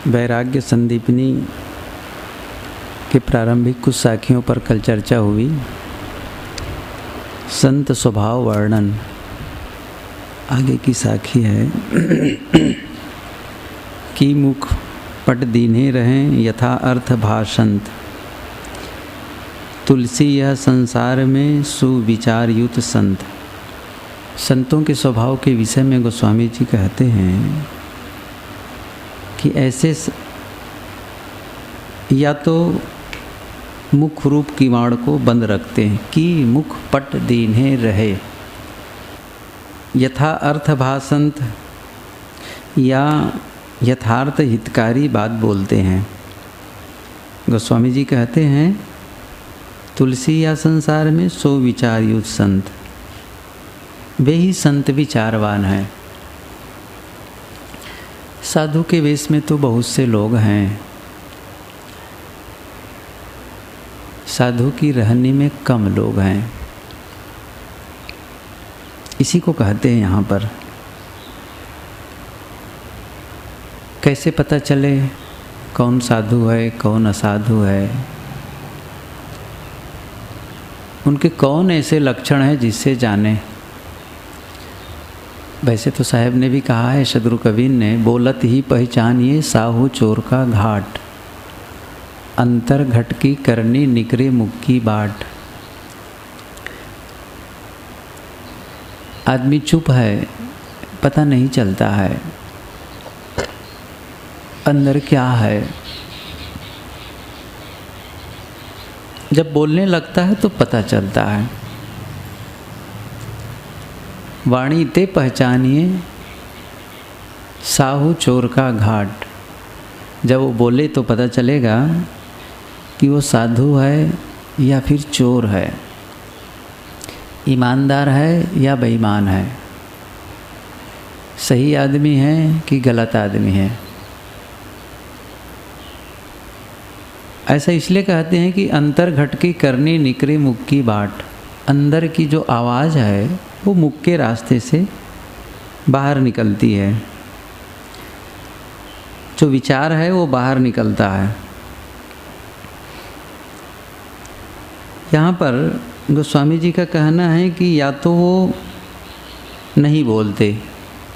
वैराग्य संदीपनी के प्रारंभिक कुछ साखियों पर कल चर्चा हुई। संत स्वभाव वर्णन आगे की साखी है कि मुख पट दीन्हे रहें यथा अर्थ भाषंत, तुलसी यह संसार में सुविचार युत संत। संतों के स्वभाव के विषय में गोस्वामी जी कहते हैं कि ऐसे या तो मुख रूप किवाड़ को बंद रखते हैं कि मुख पट दीन्हे रहे, यथा अर्थ भाषंत या यथार्थ हितकारी बात बोलते हैं। गोस्वामी जी कहते हैं तुलसी या संसार में सो विचार युक्त संत, वे ही संत विचारवान हैं। साधु के वेश में तो बहुत से लोग हैं, साधु की रहनी में कम लोग हैं। इसी को कहते हैं यहाँ पर। कैसे पता चले कौन साधु है कौन असाधु है? उनके कौन ऐसे लक्षण हैं जिससे जाने? वैसे तो साहब ने भी कहा है, सदगुरु कबीर ने, बोलत ही पहचानिए साहू चोर का घाट, अंतर घट की करनी निकरे मुख की बाट। आदमी चुप है, पता नहीं चलता है अंदर क्या है। जब बोलने लगता है तो पता चलता है। वाणी ते पहचानिए साहू चोर का घाट। जब वो बोले तो पता चलेगा कि वो साधु है या फिर चोर है, ईमानदार है या बेईमान है, सही आदमी है कि गलत आदमी है। ऐसा इसलिए कहते हैं कि अंतर घट की करनी निकरे मुख की बाट। अंदर की जो आवाज़ है वो मुख के रास्ते से बाहर निकलती है, जो विचार है वो बाहर निकलता है। यहाँ पर गोस्वामी जी का कहना है कि या तो वो नहीं बोलते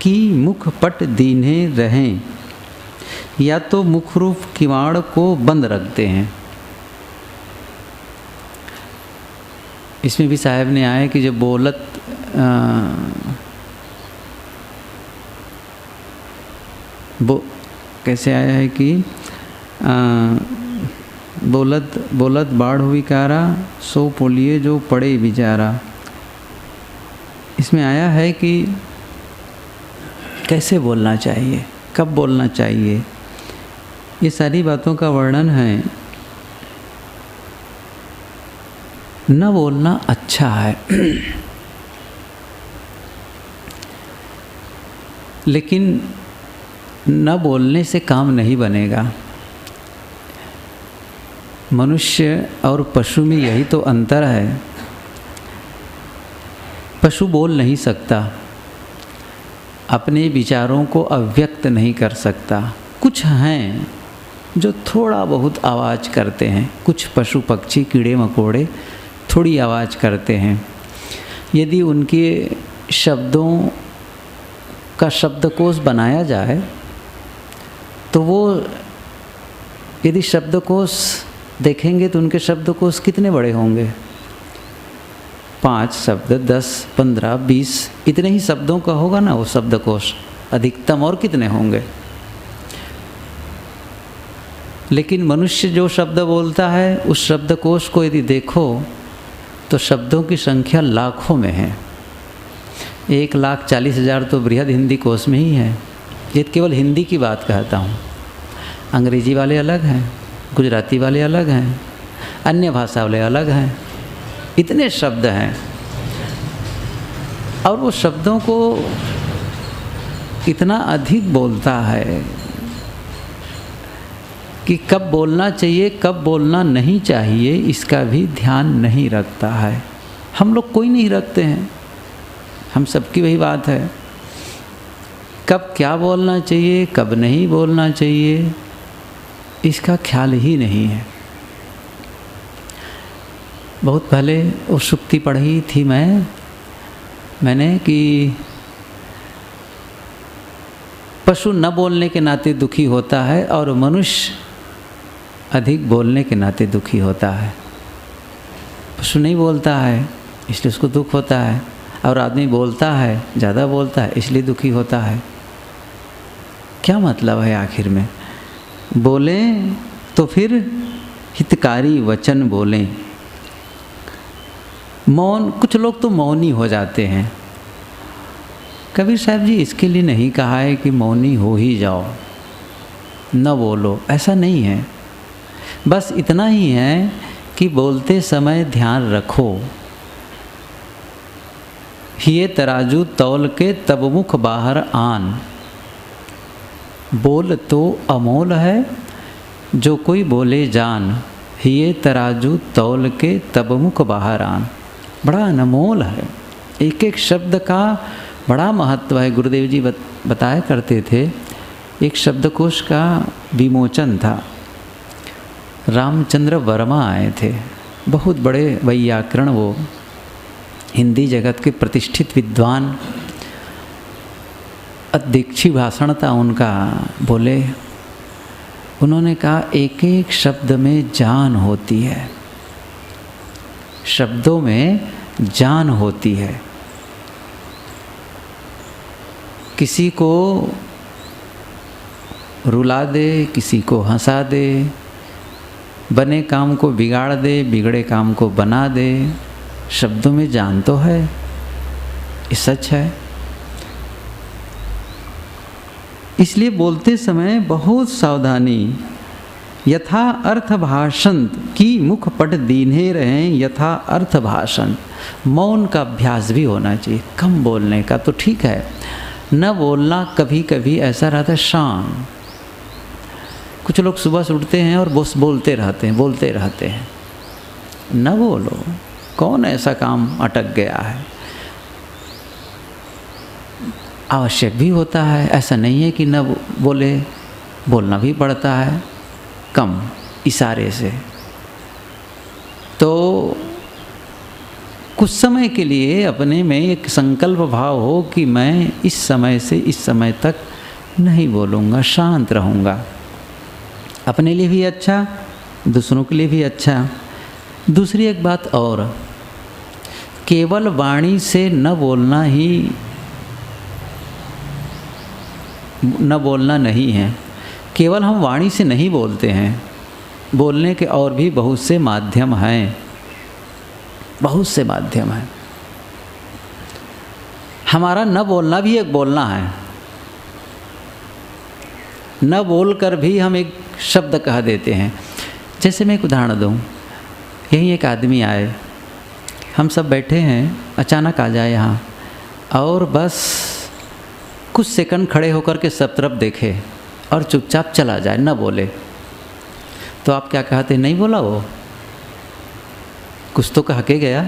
कि मुख पट दीन्हे रहें, या तो मुख रूप किवाड़ को बंद रखते हैं। इसमें भी साहब ने आया कि जब बोलत कैसे आया है कि बोलत बाढ़ हुई कारा, सो पोलिए जो पड़े बिचारा। इसमें आया है कि कैसे बोलना चाहिए, कब बोलना चाहिए, ये सारी बातों का वर्णन है। न बोलना अच्छा है लेकिन न बोलने से काम नहीं बनेगा। मनुष्य और पशु में यही तो अंतर है। पशु बोल नहीं सकता, अपने विचारों को अव्यक्त नहीं कर सकता। कुछ हैं जो थोड़ा बहुत आवाज़ करते हैं, कुछ पशु पक्षी कीड़े मकोड़े थोड़ी आवाज़ करते हैं। यदि उनके शब्दों का शब्दकोश बनाया जाए तो वो, यदि शब्दकोश देखेंगे तो उनके शब्दकोश कितने बड़े होंगे? 5 शब्द, 10, 15, 20 इतने ही शब्दों का होगा ना वो शब्दकोश अधिकतम, और कितने होंगे? लेकिन मनुष्य जो शब्द बोलता है उस शब्दकोश को यदि देखो तो शब्दों की संख्या लाखों में है। 1,40,000 तो बृहद हिंदी कोश में ही है। ये केवल हिंदी की बात कहता हूँ, अंग्रेजी वाले अलग हैं, गुजराती वाले अलग हैं, अन्य भाषा वाले अलग हैं। इतने शब्द हैं और वो शब्दों को इतना अधिक बोलता है कि कब बोलना चाहिए कब बोलना नहीं चाहिए इसका भी ध्यान नहीं रखता है। हम लोग कोई नहीं रखते हैं, हम सबकी वही बात है। कब क्या बोलना चाहिए कब नहीं बोलना चाहिए इसका ख्याल ही नहीं है। बहुत पहले वो सुक्ति पढ़ी थी मैंने कि पशु न बोलने के नाते दुखी होता है और मनुष्य अधिक बोलने के नाते दुखी होता है। पशु नहीं बोलता है इसलिए उसको दुख होता है, और आदमी बोलता है, ज़्यादा बोलता है इसलिए दुखी होता है। क्या मतलब है आखिर में? बोलें तो फिर हितकारी वचन बोलें। मौन, कुछ लोग तो मौनी हो जाते हैं। कबीर साहब जी इसके लिए नहीं कहा है कि मौनी हो ही जाओ, न बोलो, ऐसा नहीं है। बस इतना ही है कि बोलते समय ध्यान रखो, ये तराजू तौल के तब मुख बाहर आन। बोल तो अमोल है जो कोई बोले जान, ये तराजू तौल के तब मुख बाहर आन। बड़ा अनमोल है, एक एक शब्द का बड़ा महत्व है। गुरुदेव जी बताया करते थे, एक शब्दकोश का विमोचन था। रामचंद्र वर्मा आए थे, बहुत बड़े वैयाकरण, वो हिंदी जगत के प्रतिष्ठित विद्वान। अध्यक्षी भाषण था उनका। बोले, उन्होंने कहा एक एक शब्द में जान होती है, शब्दों में जान होती है। किसी को रुला दे, किसी को हंसा दे, बने काम को बिगाड़ दे, बिगड़े काम को बना दे। शब्दों में जान तो है, ये सच है। इसलिए बोलते समय बहुत सावधानी। यथा अर्थ भाषण की मुख पट दीन्हे रहें, यथा अर्थ भाषण। मौन का अभ्यास भी होना चाहिए, कम बोलने का तो ठीक है, न बोलना कभी कभी ऐसा रहता है शांत। कुछ लोग सुबह से उठते हैं और बस बोलते रहते हैं। न बोलो, कौन ऐसा काम अटक गया है। आवश्यक भी होता है, ऐसा नहीं है कि न बोले, बोलना भी पड़ता है, कम इशारे से। तो कुछ समय के लिए अपने में एक संकल्प भाव हो कि मैं इस समय से इस समय तक नहीं बोलूँगा, शांत रहूँगा। अपने लिए भी अच्छा, दूसरों के लिए भी अच्छा। दूसरी एक बात और, केवल वाणी से न बोलना नहीं है। केवल हम वाणी से नहीं बोलते हैं, बोलने के और भी बहुत से माध्यम हैं, बहुत से माध्यम हैं। हमारा न बोलना भी एक बोलना है। न बोलकर भी हम एक शब्द कह देते हैं। जैसे मैं एक उदाहरण दूँ, यहीं एक आदमी आए, हम सब बैठे हैं, अचानक आ जाए यहाँ और बस कुछ सेकंड खड़े होकर के सब तरफ देखे और चुपचाप चला जाए, न बोले, तो आप क्या कहते? नहीं बोला, वो कुछ तो कह के गया।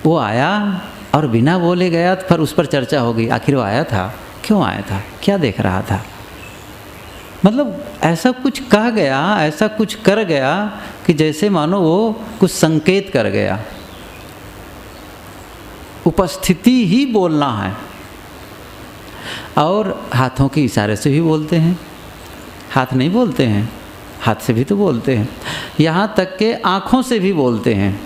वो आया और बिना बोले गया, तो फिर उस पर चर्चा हो गई, आखिर वो आया था, क्यों आया था, क्या देख रहा था। मतलब ऐसा कुछ कह गया, ऐसा कुछ कर गया कि जैसे मानो वो कुछ संकेत कर गया। उपस्थिति ही बोलना है। और हाथों के इशारे से भी बोलते हैं, हाथ नहीं बोलते हैं, हाथ से भी तो बोलते हैं। यहाँ तक के आँखों से भी बोलते हैं।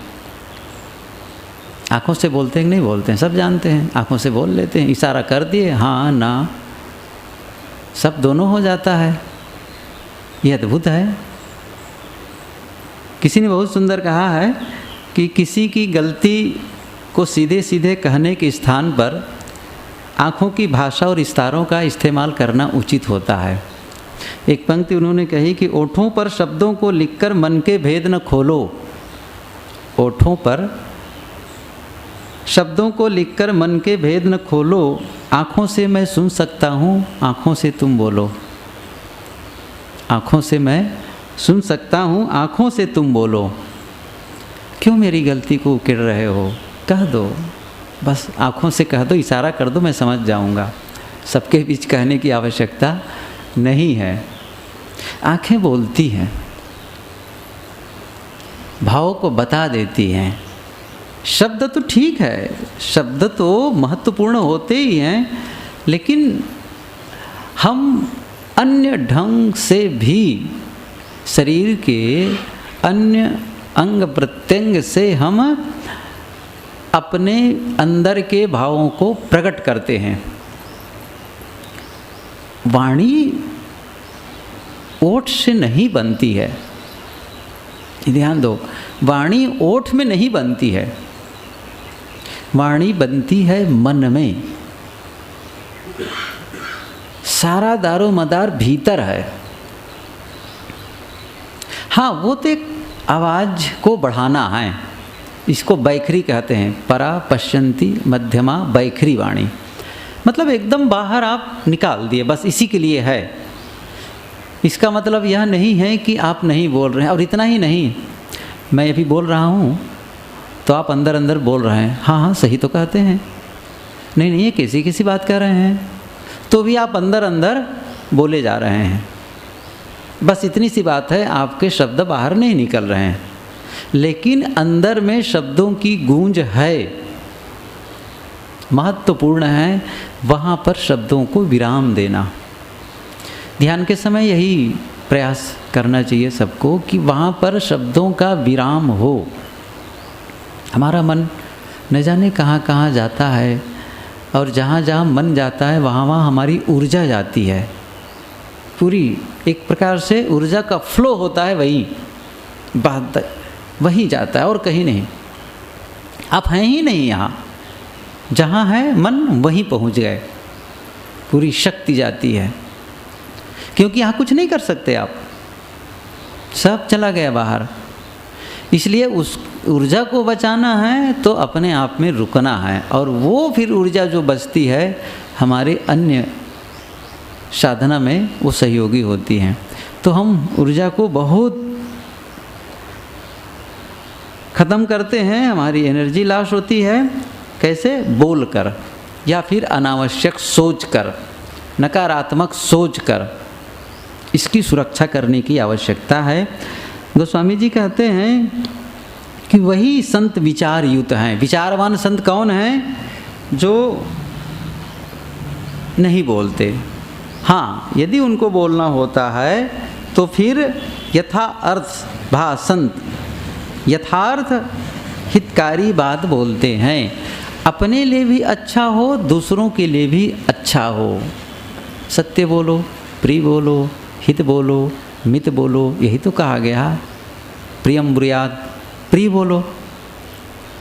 आँखों से बोलते हैं कि नहीं बोलते हैं, सब जानते हैं। आँखों से बोल लेते हैं, इशारा कर दिए, हाँ ना, सब दोनों हो जाता है। ये अद्भुत है। किसी ने बहुत सुंदर कहा है कि किसी की गलती को सीधे सीधे कहने के स्थान पर आँखों की भाषा और इशारों का इस्तेमाल करना उचित होता है। एक पंक्ति उन्होंने कही कि ओठों पर शब्दों को लिखकर मन के भेद न खोलो। ओठों पर शब्दों को लिखकर मन के भेद न खोलो। आँखों से मैं सुन सकता हूँ, आँखों से तुम बोलो। आँखों से मैं सुन सकता हूँ, आँखों से तुम बोलो। क्यों मेरी गलती को उकेड़ रहे हो? कह दो, बस आँखों से कह दो, इशारा कर दो, मैं समझ जाऊँगा। सबके बीच कहने की आवश्यकता नहीं है। आँखें बोलती हैं, भाव को बता देती हैं। शब्द तो ठीक है, शब्द तो महत्वपूर्ण होते ही हैं, लेकिन हम अन्य ढंग से भी शरीर के अन्य अंग प्रत्यंग से हम अपने अंदर के भावों को प्रकट करते हैं। वाणी ओठ से नहीं बनती है, ध्यान दो, वाणी ओठ में नहीं बनती है, वाणी बनती है मन में। सारा दारो मदार भीतर है। हाँ, वो तो एक आवाज़ को बढ़ाना है, इसको बैखरी कहते हैं, परा पश्यंती मध्यमा बैखरी वाणी, मतलब एकदम बाहर आप निकाल दिए, बस इसी के लिए है। इसका मतलब यह नहीं है कि आप नहीं बोल रहे हैं, और इतना ही नहीं, मैं अभी बोल रहा हूँ तो आप अंदर अंदर बोल रहे हैं, हाँ हाँ सही तो कहते हैं, नहीं नहीं ये किसी किसी बात कर रहे हैं, तो भी आप अंदर अंदर बोले जा रहे हैं। बस इतनी सी बात है, आपके शब्द बाहर नहीं निकल रहे हैं, लेकिन अंदर में शब्दों की गूंज है, महत्वपूर्ण है वहाँ पर शब्दों को विराम देना। ध्यान के समय यही प्रयास करना चाहिए सबको कि वहाँ पर शब्दों का विराम हो। हमारा मन न जाने कहाँ कहाँ जाता है, और जहाँ जहाँ मन जाता है वहाँ वहाँ हमारी ऊर्जा जाती है, पूरी एक प्रकार से ऊर्जा का फ्लो होता है, वही जाता है और कहीं नहीं। आप हैं ही नहीं यहाँ, जहाँ है मन वहीं पहुँच गए, पूरी शक्ति जाती है, क्योंकि यहाँ कुछ नहीं कर सकते आप, सब चला गया बाहर। इसलिए उस ऊर्जा को बचाना है तो अपने आप में रुकना है, और वो फिर ऊर्जा जो बचती है हमारे अन्य साधना में वो सहयोगी होती हैं। तो हम ऊर्जा को बहुत ख़त्म करते हैं, हमारी एनर्जी लॉस होती है। कैसे? बोल कर, या फिर अनावश्यक सोच कर, नकारात्मक सोच कर, इसकी सुरक्षा करने की आवश्यकता है। गोस्वामी जी कहते हैं कि वही संत विचार युक्त हैं। विचारवान संत कौन हैं? जो नहीं बोलते। हाँ, यदि उनको बोलना होता है तो फिर यथा अर्थ भाषंत, यथार्थ हितकारी बात बोलते हैं, अपने लिए भी अच्छा हो, दूसरों के लिए भी अच्छा हो। सत्य बोलो, प्रिय बोलो, हित बोलो, मित बोलो, यही तो कहा गया। प्रियम ब्रूयात्, प्रिय बोलो,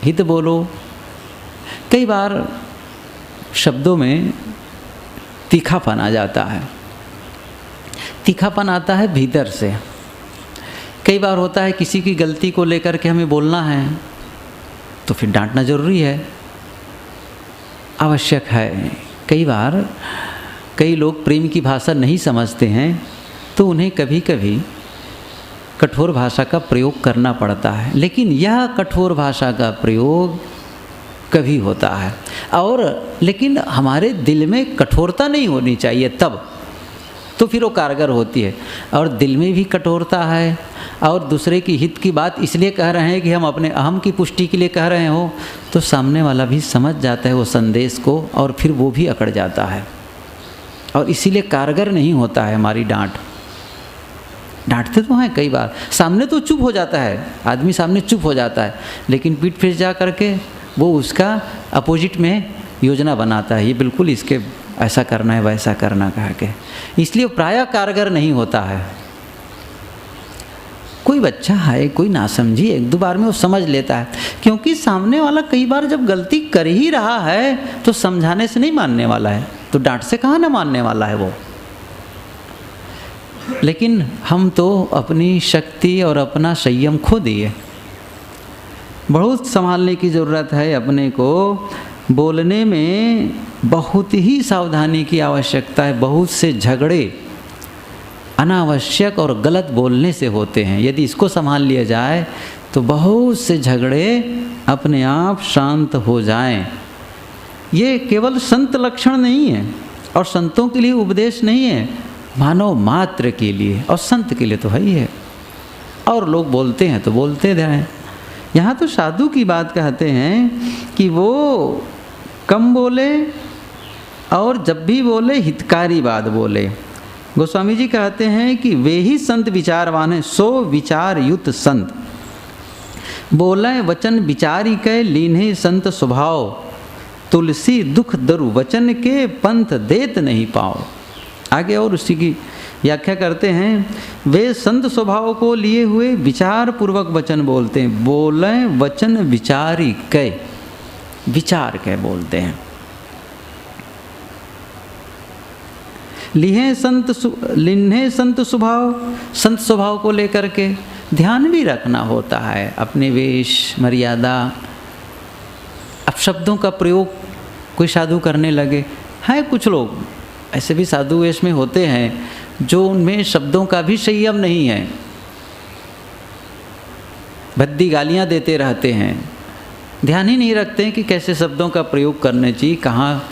हित बोलो। कई बार शब्दों में तीखापन आ जाता है, तीखापन आता है भीतर से। कई बार होता है किसी की गलती को लेकर के हमें बोलना है तो फिर डांटना ज़रूरी है, आवश्यक है। कई बार कई लोग प्रेम की भाषा नहीं समझते हैं तो उन्हें कभी कभी कठोर भाषा का प्रयोग करना पड़ता है, लेकिन यह कठोर भाषा का प्रयोग कभी होता है, और लेकिन हमारे दिल में कठोरता नहीं होनी चाहिए, तब तो फिर वो कारगर होती है। और दिल में भी कठोरता है और दूसरे की हित की बात इसलिए कह रहे हैं कि हम अपने अहम की पुष्टि के लिए कह रहे हो, तो सामने वाला भी समझ जाता है वो संदेश को, और फिर वो भी अकड़ जाता है, और इसीलिए कारगर नहीं होता है हमारी डांट। डांटते तो हैं कई बार, सामने तो चुप हो जाता है आदमी, सामने चुप हो जाता है, लेकिन पीठ फिर जा करके वो उसका अपोजिट में योजना बनाता है, ये बिल्कुल इसके ऐसा करना है वैसा करना कह के, इसलिए प्रायः कारगर नहीं होता है। कोई बच्चा है, कोई नासमझी, एक दो बार में वो समझ लेता है, क्योंकि सामने वाला कई बार जब गलती कर ही रहा है तो समझाने से नहीं मानने वाला है, तो डांट से कहाँ ना मानने वाला है वो। लेकिन हम तो अपनी शक्ति और अपना संयम खो दिए। बहुत संभालने की ज़रूरत है अपने को। बोलने में बहुत ही सावधानी की आवश्यकता है। बहुत से झगड़े अनावश्यक और गलत बोलने से होते हैं। यदि इसको संभाल लिया जाए तो बहुत से झगड़े अपने आप शांत हो जाएं। ये केवल संत लक्षण नहीं है और संतों के लिए उपदेश नहीं है, मानव मात्र के लिए, और संत के लिए तो है ही है। और लोग बोलते हैं तो बोलते रहें। यहाँ तो साधु की बात कहते हैं कि वो कम बोले और जब भी बोले हितकारी बात बोले। गोस्वामी जी कहते हैं कि वे ही संत विचारवान हैं, सो विचार युत संत। बोले वचन विचारी के लीन्हे संत स्वभाव, तुलसी दुख दरु वचन के पंथ देत नहीं पाओ। आगे और उसी की व्याख्या करते हैं, वे संत स्वभाव को लिए हुए विचार पूर्वक वचन बोलते हैं। बोले वचन विचारी कै, विचार कै बोलते हैं। लिहे संत स्वभाव, संत स्वभाव को लेकर के ध्यान भी रखना होता है, अपने वेश मर्यादा। अब शब्दों का प्रयोग कोई साधु करने लगे हैं, कुछ लोग ऐसे भी साधु वेश में होते हैं जो उनमें शब्दों का भी संयम नहीं है, भद्दी गालियाँ देते रहते हैं, ध्यान ही नहीं रखते हैं कि कैसे शब्दों का प्रयोग करने चाहिए, कहाँ।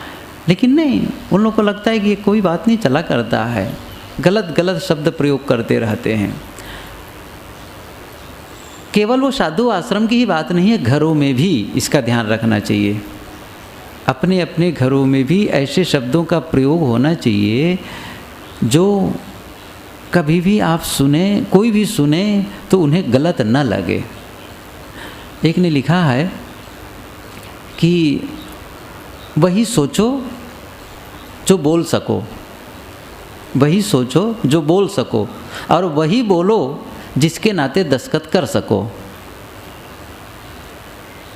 लेकिन नहीं, उन लोगों को लगता है कि ये कोई बात नहीं, चला करता है, गलत गलत शब्द प्रयोग करते रहते हैं। केवल वो साधु आश्रम की ही बात नहीं है, घरों में भी इसका ध्यान रखना चाहिए। अपने अपने घरों में भी ऐसे शब्दों का प्रयोग होना चाहिए जो कभी भी आप सुने, कोई भी सुने तो उन्हें गलत न लगे। एक ने लिखा है कि वही सोचो जो बोल सको, वही सोचो जो बोल सको, और वही बोलो जिसके नाते दस्तखत कर सको।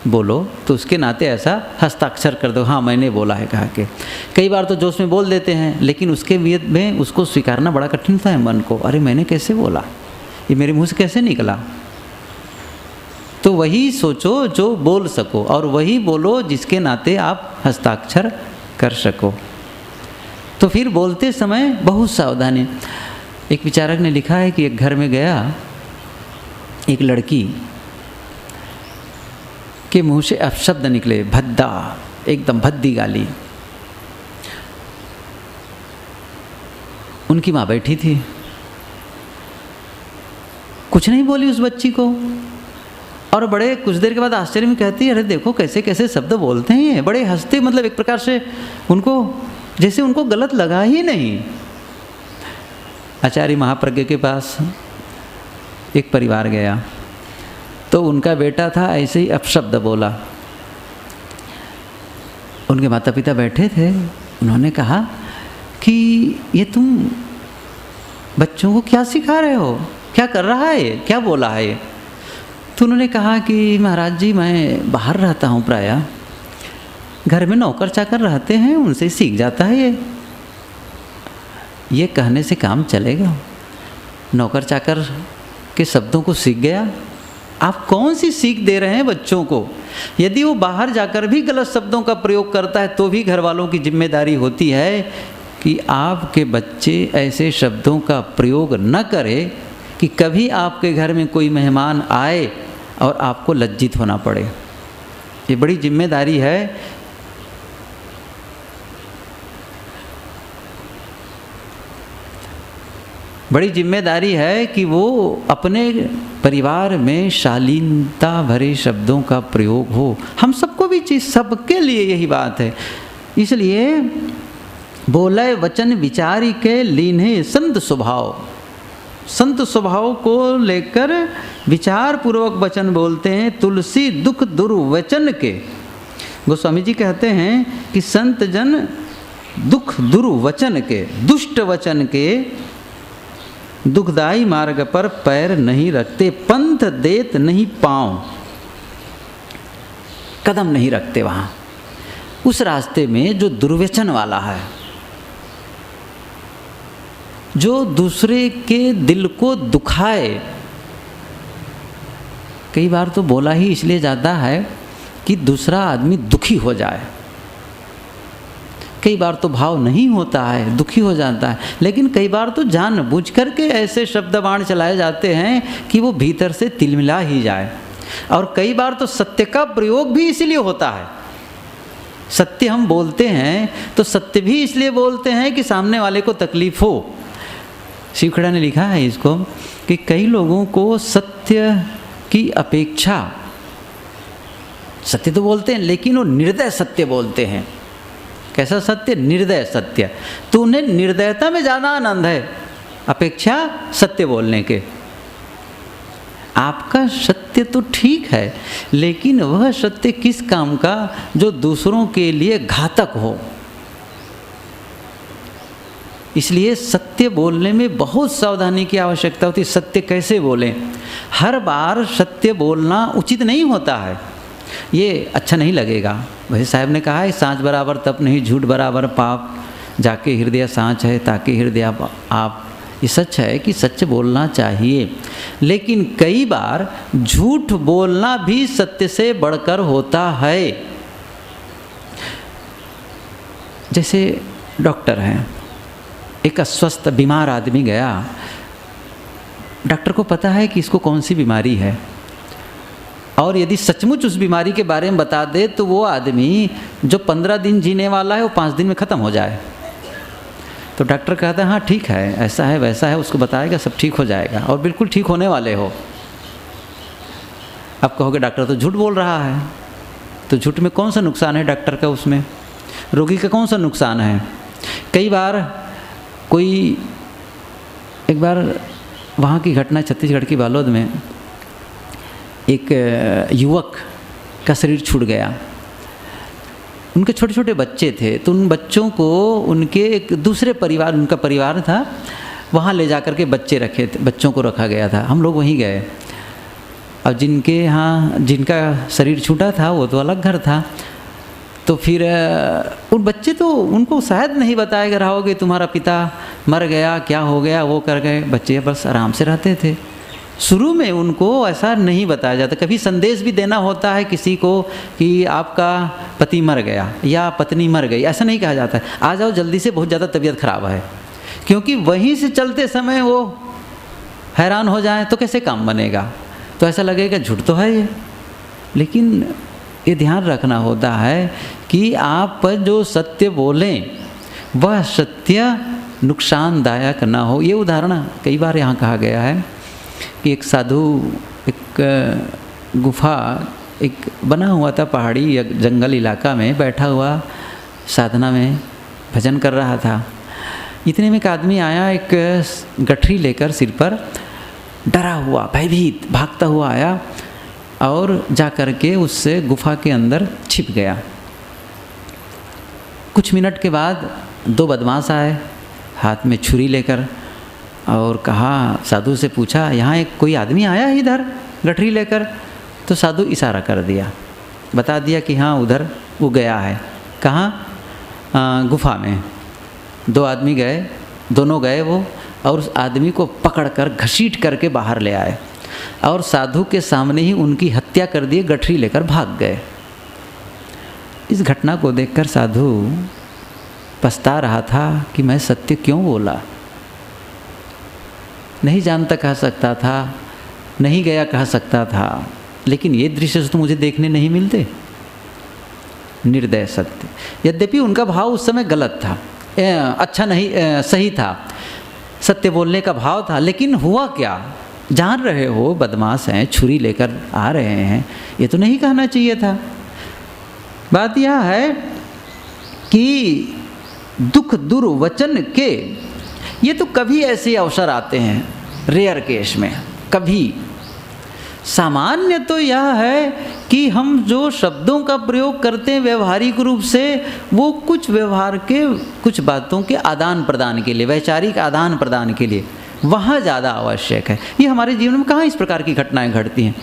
बोलो तो उसके नाते ऐसा हस्ताक्षर कर दो, हाँ मैंने बोला है कहा के। कई बार तो जोश में बोल देते हैं, लेकिन उसके वियत में उसको स्वीकारना बड़ा कठिन होता है मन को। अरे मैंने कैसे बोला, ये मेरे मुंह से कैसे निकला। तो वही सोचो जो बोल सको, और वही बोलो जिसके नाते आप हस्ताक्षर कर सको। तो फिर बोलते समय बहुत सावधानी। एक विचारक ने लिखा है कि एक घर में गया, एक लड़की के मुंह से अपशब्द निकले, भद्दा, एकदम भद्दी गाली। उनकी माँ बैठी थी, कुछ नहीं बोली उस बच्ची को, और बड़े कुछ देर के बाद आश्चर्य में कहती है, अरे देखो कैसे कैसे शब्द बोलते हैं ये, बड़े हंसते, मतलब एक प्रकार से उनको जैसे उनको गलत लगा ही नहीं। आचार्य महाप्रज्ञ के पास एक परिवार गया तो उनका बेटा था, ऐसे ही अपशब्द बोला। उनके माता पिता बैठे थे, उन्होंने कहा कि ये तुम बच्चों को क्या सिखा रहे हो, क्या कर रहा है, क्या बोला है ये। तो उन्होंने कहा कि महाराज जी मैं बाहर रहता हूँ, प्रायः घर में नौकर चाकर रहते हैं, उनसे सीख जाता है ये कहने से काम चलेगा। नौकर चाकर के शब्दों को सीख गया, आप कौन सी सीख दे रहे हैं बच्चों को। यदि वो बाहर जाकर भी गलत शब्दों का प्रयोग करता है तो भी घर वालों की जिम्मेदारी होती है कि आपके बच्चे ऐसे शब्दों का प्रयोग न करें कि कभी आपके घर में कोई मेहमान आए और आपको लज्जित होना पड़े। ये बड़ी जिम्मेदारी है। बड़ी जिम्मेदारी है कि वो अपने परिवार में शालीनता भरे शब्दों का प्रयोग हो। हम सबको भी चीज़, सबके लिए यही बात है। इसलिए बोले वचन विचारी के लीन्हे संत स्वभाव, संत स्वभाव को लेकर विचार पूर्वक वचन बोलते हैं। तुलसी दुख दुर्वचन के, गोस्वामी जी कहते हैं कि संत जन दुख दुर्वचन के, दुष्ट वचन के, दुखदाई मार्ग पर पैर नहीं रखते, पंथ देत नहीं पाँव, कदम नहीं रखते वहाँ उस रास्ते में जो दुर्व्यसन वाला है, जो दूसरे के दिल को दुखाए। कई बार तो बोला ही इसलिए जाता है कि दूसरा आदमी दुखी हो जाए। कई बार तो भाव नहीं होता है, दुखी हो जाता है, लेकिन कई बार तो जानबूझ करके ऐसे शब्द बाण चलाए जाते हैं कि वो भीतर से तिलमिला ही जाए। और कई बार तो सत्य का प्रयोग भी इसलिए होता है। सत्य हम बोलते हैं तो सत्य भी इसलिए बोलते हैं कि सामने वाले को तकलीफ हो। शिव खेड़ा ने लिखा है इसको कि कई लोगों को सत्य की अपेक्षा, सत्य तो बोलते हैं लेकिन वो निर्दय सत्य बोलते हैं। कैसा सत्य? निर्दय सत्य। तो उन्हें निर्दयता में ज़्यादा आनंद है अपेक्षा सत्य बोलने के। आपका सत्य तो ठीक है, लेकिन वह सत्य किस काम का जो दूसरों के लिए घातक हो। इसलिए सत्य बोलने में बहुत सावधानी की आवश्यकता होती है। सत्य कैसे बोलें? हर बार सत्य बोलना उचित नहीं होता है, ये अच्छा नहीं लगेगा। वही साहब ने कहा है, सांच बराबर तप नहीं, झूठ बराबर पाप, जाके हृदय सांच है ताकि हृदय आप। ये सच है कि सच बोलना चाहिए, लेकिन कई बार झूठ बोलना भी सत्य से बढ़कर होता है। जैसे डॉक्टर हैं, एक अस्वस्थ बीमार आदमी गया, डॉक्टर को पता है कि इसको कौन सी बीमारी है, और यदि सचमुच उस बीमारी के बारे में बता दे तो वो आदमी जो 15 दिन जीने वाला है वो 5 दिन में ख़त्म हो जाए। तो डॉक्टर कहता है हाँ ठीक है, ऐसा है वैसा है, उसको बताएगा सब ठीक हो जाएगा, और बिल्कुल ठीक होने वाले हो। अब कहोगे डॉक्टर तो झूठ बोल रहा है। तो झूठ में कौन सा नुकसान है डॉक्टर का? उसमें रोगी का कौन सा नुकसान है? कई बार एक बार वहाँ की घटना, छत्तीसगढ़ की बालोद में एक युवक का शरीर छूट गया। उनके छोटे छोटे बच्चे थे, तो उन बच्चों को उनके एक दूसरे परिवार, उनका परिवार था, वहाँ ले जा कर के बच्चों को रखा गया था। हम लोग वहीं गए। अब जिनके यहाँ जिनका शरीर छूटा था वो तो अलग घर था। तो फिर उन बच्चे तो उनको शायद नहीं बताया रहा होगा तुम्हारा पिता मर गया, क्या हो गया, वो कर गए। बच्चे बस आराम से रहते थे। शुरू में उनको ऐसा नहीं बताया जाता। कभी संदेश भी देना होता है किसी को कि आपका पति मर गया या पत्नी मर गई, ऐसा नहीं कहा जाता है आ जाओ जल्दी से, बहुत ज़्यादा तबीयत खराब है, क्योंकि वहीं से चलते समय वो हैरान हो जाए तो कैसे काम बनेगा। तो ऐसा लगेगा झूठ तो है ये। लेकिन ये ध्यान रखना होता है कि आप जो सत्य बोलें वह सत्य नुकसानदायक ना हो। ये उदाहरण कई बार यहाँ कहा गया है कि एक साधु एक गुफा एक बना हुआ था पहाड़ी या जंगल इलाका में, बैठा हुआ साधना में भजन कर रहा था। इतने में एक आदमी आया, एक गठरी लेकर सिर पर, डरा हुआ भयभीत भागता हुआ आया और जा कर के उससे गुफा के अंदर छिप गया। कुछ मिनट के बाद 2 बदमाश आए हाथ में छुरी लेकर और कहा, साधु से पूछा यहाँ एक कोई आदमी आया है इधर गठरी लेकर? तो साधु इशारा कर दिया, बता दिया कि हाँ उधर वो गया है। कहाँ? गुफा में। 2 आदमी गए, दोनों गए वो, और उस आदमी को पकड़कर घसीट करके बाहर ले आए और साधु के सामने ही उनकी हत्या कर दिए, गठरी लेकर भाग गए। इस घटना को देखकर साधु पछता रहा था कि मैं सत्य क्यों बोला। नहीं जानता कह सकता था, नहीं गया कह सकता था, लेकिन ये दृश्य तो मुझे देखने नहीं मिलते। निर्दय सत्य। यद्यपि उनका भाव उस समय गलत था, अच्छा नहीं, सही था, सत्य बोलने का भाव था, लेकिन हुआ क्या? जान रहे हो बदमाश हैं, छुरी लेकर आ रहे हैं, ये तो नहीं कहना चाहिए था। बात यह है कि दुख दुर्वचन के ये तो कभी ऐसे अवसर आते हैं, रेयर केस में कभी। सामान्य तो यह है कि हम जो शब्दों का प्रयोग करते हैं व्यवहारिक रूप से, वो कुछ व्यवहार के कुछ बातों के आदान प्रदान के लिए, वैचारिक आदान प्रदान के लिए वहाँ ज़्यादा आवश्यक है। ये हमारे जीवन में कहाँ इस प्रकार की घटनाएं घटती हैं?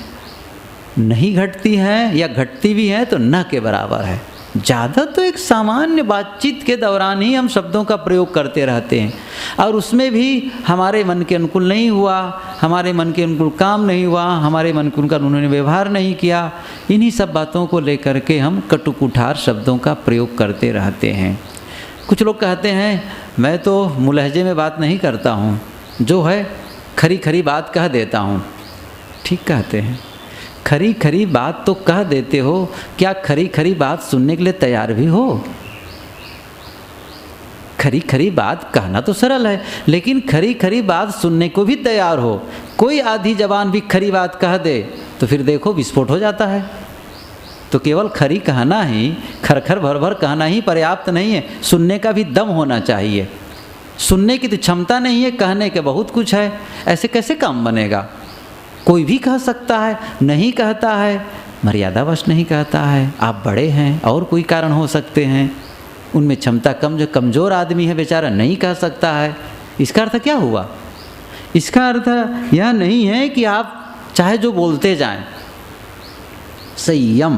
नहीं घटती हैं, या घटती भी हैं तो न के बराबर है। ज़्यादा तो एक सामान्य बातचीत के दौरान ही हम शब्दों का प्रयोग करते रहते हैं, और उसमें भी हमारे मन के अनुकूल नहीं हुआ, हमारे मन के अनुकूल काम नहीं हुआ, हमारे मन के अनुकूल उन्होंने व्यवहार नहीं किया, इन्हीं सब बातों को लेकर के हम कटुकुठार शब्दों का प्रयोग करते रहते हैं। कुछ लोग कहते हैं मैं तो मुलहजे में बात नहीं करता हूँ, जो है खरी खरी बात कह देता हूँ। ठीक कहते हैं, खरी खरी बात तो कह देते हो, क्या खरी खरी बात सुनने के लिए तैयार भी हो? खरी खरी बात कहना तो सरल है, लेकिन खरी खरी बात सुनने को भी तैयार हो। कोई आधी जबान भी खरी बात कह दे तो फिर देखो विस्फोट हो जाता है। तो केवल खरी कहना ही, खरखर भर भर कहना ही पर्याप्त नहीं है, सुनने का भी दम होना चाहिए। सुनने की तो क्षमता नहीं है, कहने के बहुत कुछ है। ऐसे कैसे काम बनेगा? कोई भी कह सकता है, नहीं कहता है, मर्यादावश नहीं कहता है, आप बड़े हैं और कोई कारण हो सकते हैं, उनमें क्षमता कम, जो कमज़ोर आदमी है बेचारा नहीं कह सकता है। इसका अर्थ क्या हुआ? इसका अर्थ यह नहीं है कि आप चाहे जो बोलते जाएं। संयम।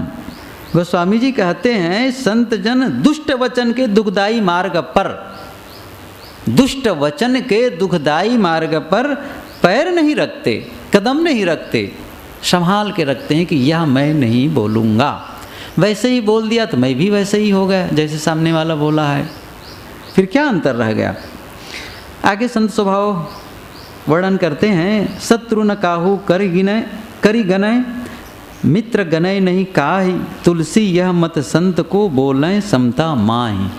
गोस्वामी जी कहते हैं संत जन दुष्ट वचन के दुखदाई मार्ग पर, दुष्ट वचन के दुखदाई मार्ग पर पैर नहीं रखते, कदम नहीं रखते, संभाल के रखते हैं कि यह मैं नहीं बोलूँगा। वैसे ही बोल दिया तो मैं भी वैसे ही हो गया जैसे सामने वाला बोला है, फिर क्या अंतर रह गया? आगे संत स्वभाव वर्णन करते हैं। शत्रु न काहू करी गनय, मित्र गनय नहीं काहि, तुलसी यह मत संत को बोलें समता माहि।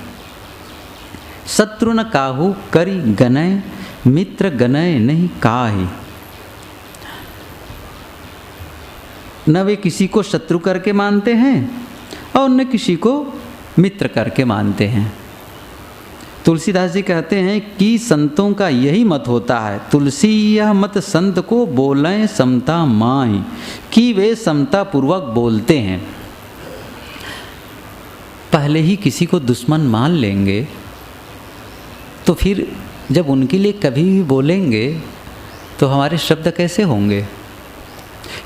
शत्रु न काहू करी गनय, मित्र गनय नहीं काहि। न वे किसी को शत्रु करके मानते हैं और न किसी को मित्र करके मानते हैं। तुलसीदास जी कहते हैं कि संतों का यही मत होता है, तुलसी यह मत संत को बोलें समता माहि, कि वे समता पूर्वक बोलते हैं। पहले ही किसी को दुश्मन मान लेंगे तो फिर जब उनके लिए कभी भी बोलेंगे तो हमारे शब्द कैसे होंगे?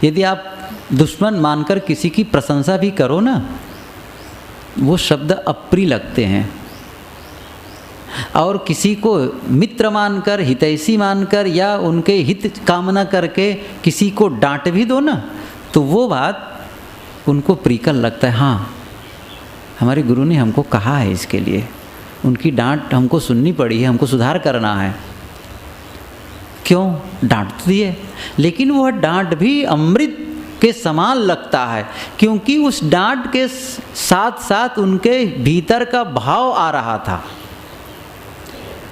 यदि आप दुश्मन मानकर किसी की प्रशंसा भी करो ना, वो शब्द अप्रिय लगते हैं। और किसी को मित्र मानकर, हितैषी मानकर या उनके हित कामना करके किसी को डांट भी दो ना, तो वो बात उनको प्रियकर लगता है। हाँ, हमारे गुरु ने हमको कहा है इसके लिए, उनकी डांट हमको सुननी पड़ी है, हमको सुधार करना है। क्यों? डांट तो दिए, लेकिन वह डांट भी अमृत के समान लगता है, क्योंकि उस डांट के साथ साथ उनके भीतर का भाव आ रहा था,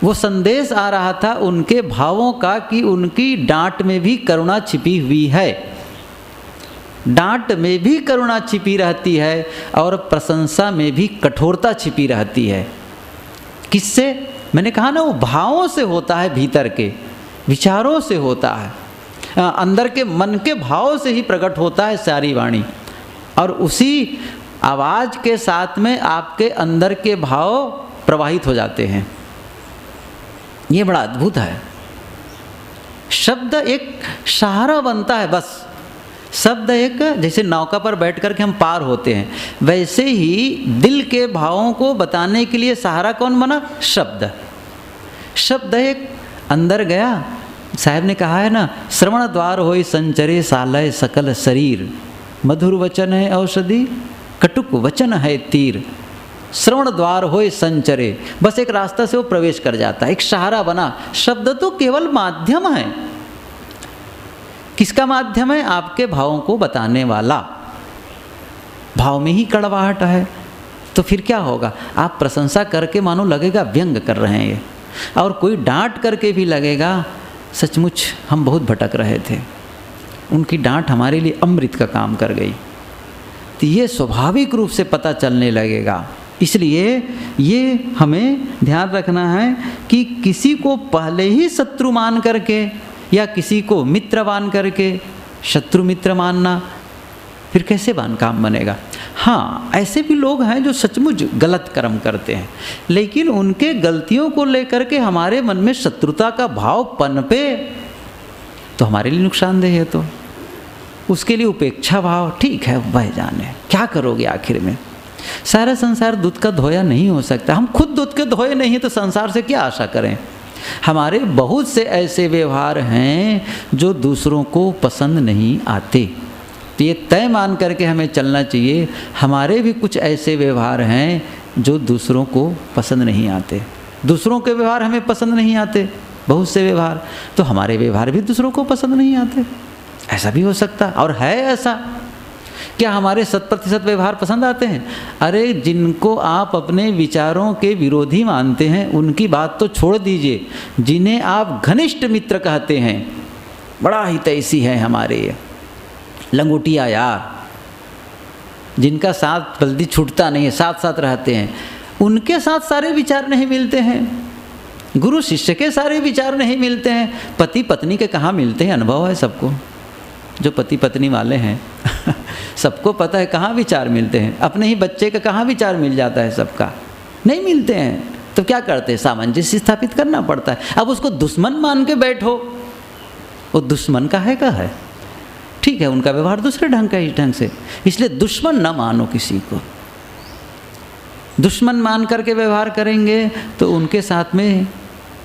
वो संदेश आ रहा था उनके भावों का कि उनकी डांट में भी करुणा छिपी हुई है। डांट में भी करुणा छिपी रहती है और प्रशंसा में भी कठोरता छिपी रहती है। किससे? मैंने कहा ना, वो भावों से होता है, भीतर के विचारों से होता है, अंदर के मन के भाव से ही प्रकट होता है सारी वाणी। और उसी आवाज़ के साथ में आपके अंदर के भाव प्रवाहित हो जाते हैं। ये बड़ा अद्भुत है। शब्द एक सहारा बनता है, बस शब्द एक, जैसे नौका पर बैठ कर के हम पार होते हैं, वैसे ही दिल के भावों को बताने के लिए सहारा कौन बना? शब्द। शब्द एक अंदर गया। साहब ने कहा है ना, श्रवण द्वार होय संचरे सालय सकल शरीर, मधुर वचन है औषधि, कटुक वचन है तीर। श्रवण द्वार होय संचरे, बस एक रास्ता से वो प्रवेश कर जाता है, एक सहारा बना। शब्द तो केवल माध्यम है। किसका माध्यम है? आपके भावों को बताने वाला। भाव में ही कड़वाहट है, तो फिर क्या होगा? आप प्रशंसा करके मानो लगेगा व्यंग कर रहे हैं ये, और कोई डांट करके भी लगेगा सचमुच हम बहुत भटक रहे थे, उनकी डांट हमारे लिए अमृत का काम कर गई। तो ये स्वाभाविक रूप से पता चलने लगेगा। इसलिए ये हमें ध्यान रखना है कि किसी को पहले ही शत्रु मान करके या किसी को मित्र मान करके, शत्रु मित्र मानना फिर कैसे काम बनेगा? हाँ, ऐसे भी लोग हैं जो सचमुच गलत कर्म करते हैं, लेकिन उनके गलतियों को लेकर के हमारे मन में शत्रुता का भाव पनपे तो हमारे लिए नुकसानदेह है। तो उसके लिए उपेक्षा भाव, ठीक है वह जाने, क्या करोगे आखिर में? सारा संसार दूध का धोया नहीं हो सकता। हम खुद दूध के धोए नहीं तो संसार से क्या आशा करें? हमारे बहुत से ऐसे व्यवहार हैं जो दूसरों को पसंद नहीं आते। तो ये तय मान करके हमें चलना चाहिए, हमारे भी कुछ ऐसे व्यवहार हैं जो दूसरों को पसंद नहीं आते। दूसरों के व्यवहार हमें पसंद नहीं आते, बहुत से व्यवहार, तो हमारे व्यवहार भी दूसरों को पसंद नहीं आते। ऐसा भी हो सकता, और है ऐसा। क्या हमारे 100% व्यवहार पसंद आते हैं? अरे जिनको आप अपने विचारों के विरोधी मानते हैं उनकी बात तो छोड़ दीजिए, जिन्हें आप घनिष्ठ मित्र कहते हैं, बड़ा ही तैसी है हमारे ये लंगोटिया यार, जिनका साथ जल्दी छूटता नहीं है, साथ साथ रहते हैं, उनके साथ सारे विचार नहीं मिलते हैं। गुरु शिष्य के सारे विचार नहीं मिलते हैं। पति पत्नी के कहाँ मिलते हैं? अनुभव है सबको, जो पति पत्नी वाले हैं सबको पता है कहाँ विचार मिलते हैं। अपने ही बच्चे का कहाँ विचार मिल जाता है? सबका नहीं मिलते हैं। तो क्या करते हैं? सामंजस्य स्थापित करना पड़ता है। अब उसको दुश्मन मान के बैठो, वो दुश्मन का है, ठीक है, उनका व्यवहार दूसरे ढंग का, इस ढंग से, इसलिए दुश्मन न मानो किसी को। दुश्मन मान करके व्यवहार करेंगे तो उनके साथ में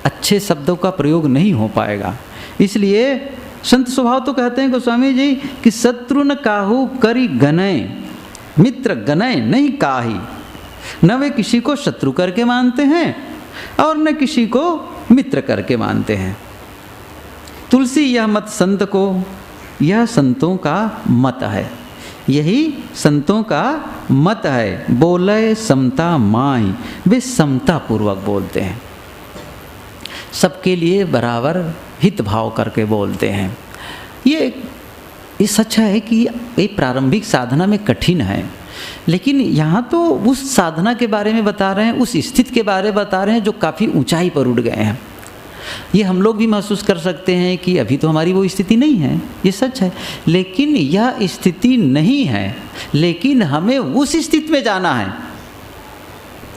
अच्छे शब्दों का प्रयोग नहीं हो पाएगा। इसलिए संत स्वभाव तो कहते हैं गोस्वामी जी कि शत्रु न काहू करी गनय, मित्र गनय नहीं काही। न वे किसी को शत्रु करके मानते हैं और न किसी को मित्र करके मानते हैं। तुलसी यह मत संत को, यह संतों का मत है, यही संतों का मत है। बोले समता माई, वे समता पूर्वक बोलते हैं, सबके लिए बराबर हित भाव करके बोलते हैं। ये सच है कि ये प्रारंभिक साधना में कठिन है, लेकिन यहाँ तो उस साधना के बारे में बता रहे हैं, उस स्थिति के बारे में बता रहे हैं जो काफ़ी ऊंचाई पर उठ गए हैं। ये हम लोग भी महसूस कर सकते हैं कि अभी तो हमारी वो स्थिति नहीं है, ये सच है, लेकिन यह स्थिति नहीं है, लेकिन हमें उस स्थिति में जाना है।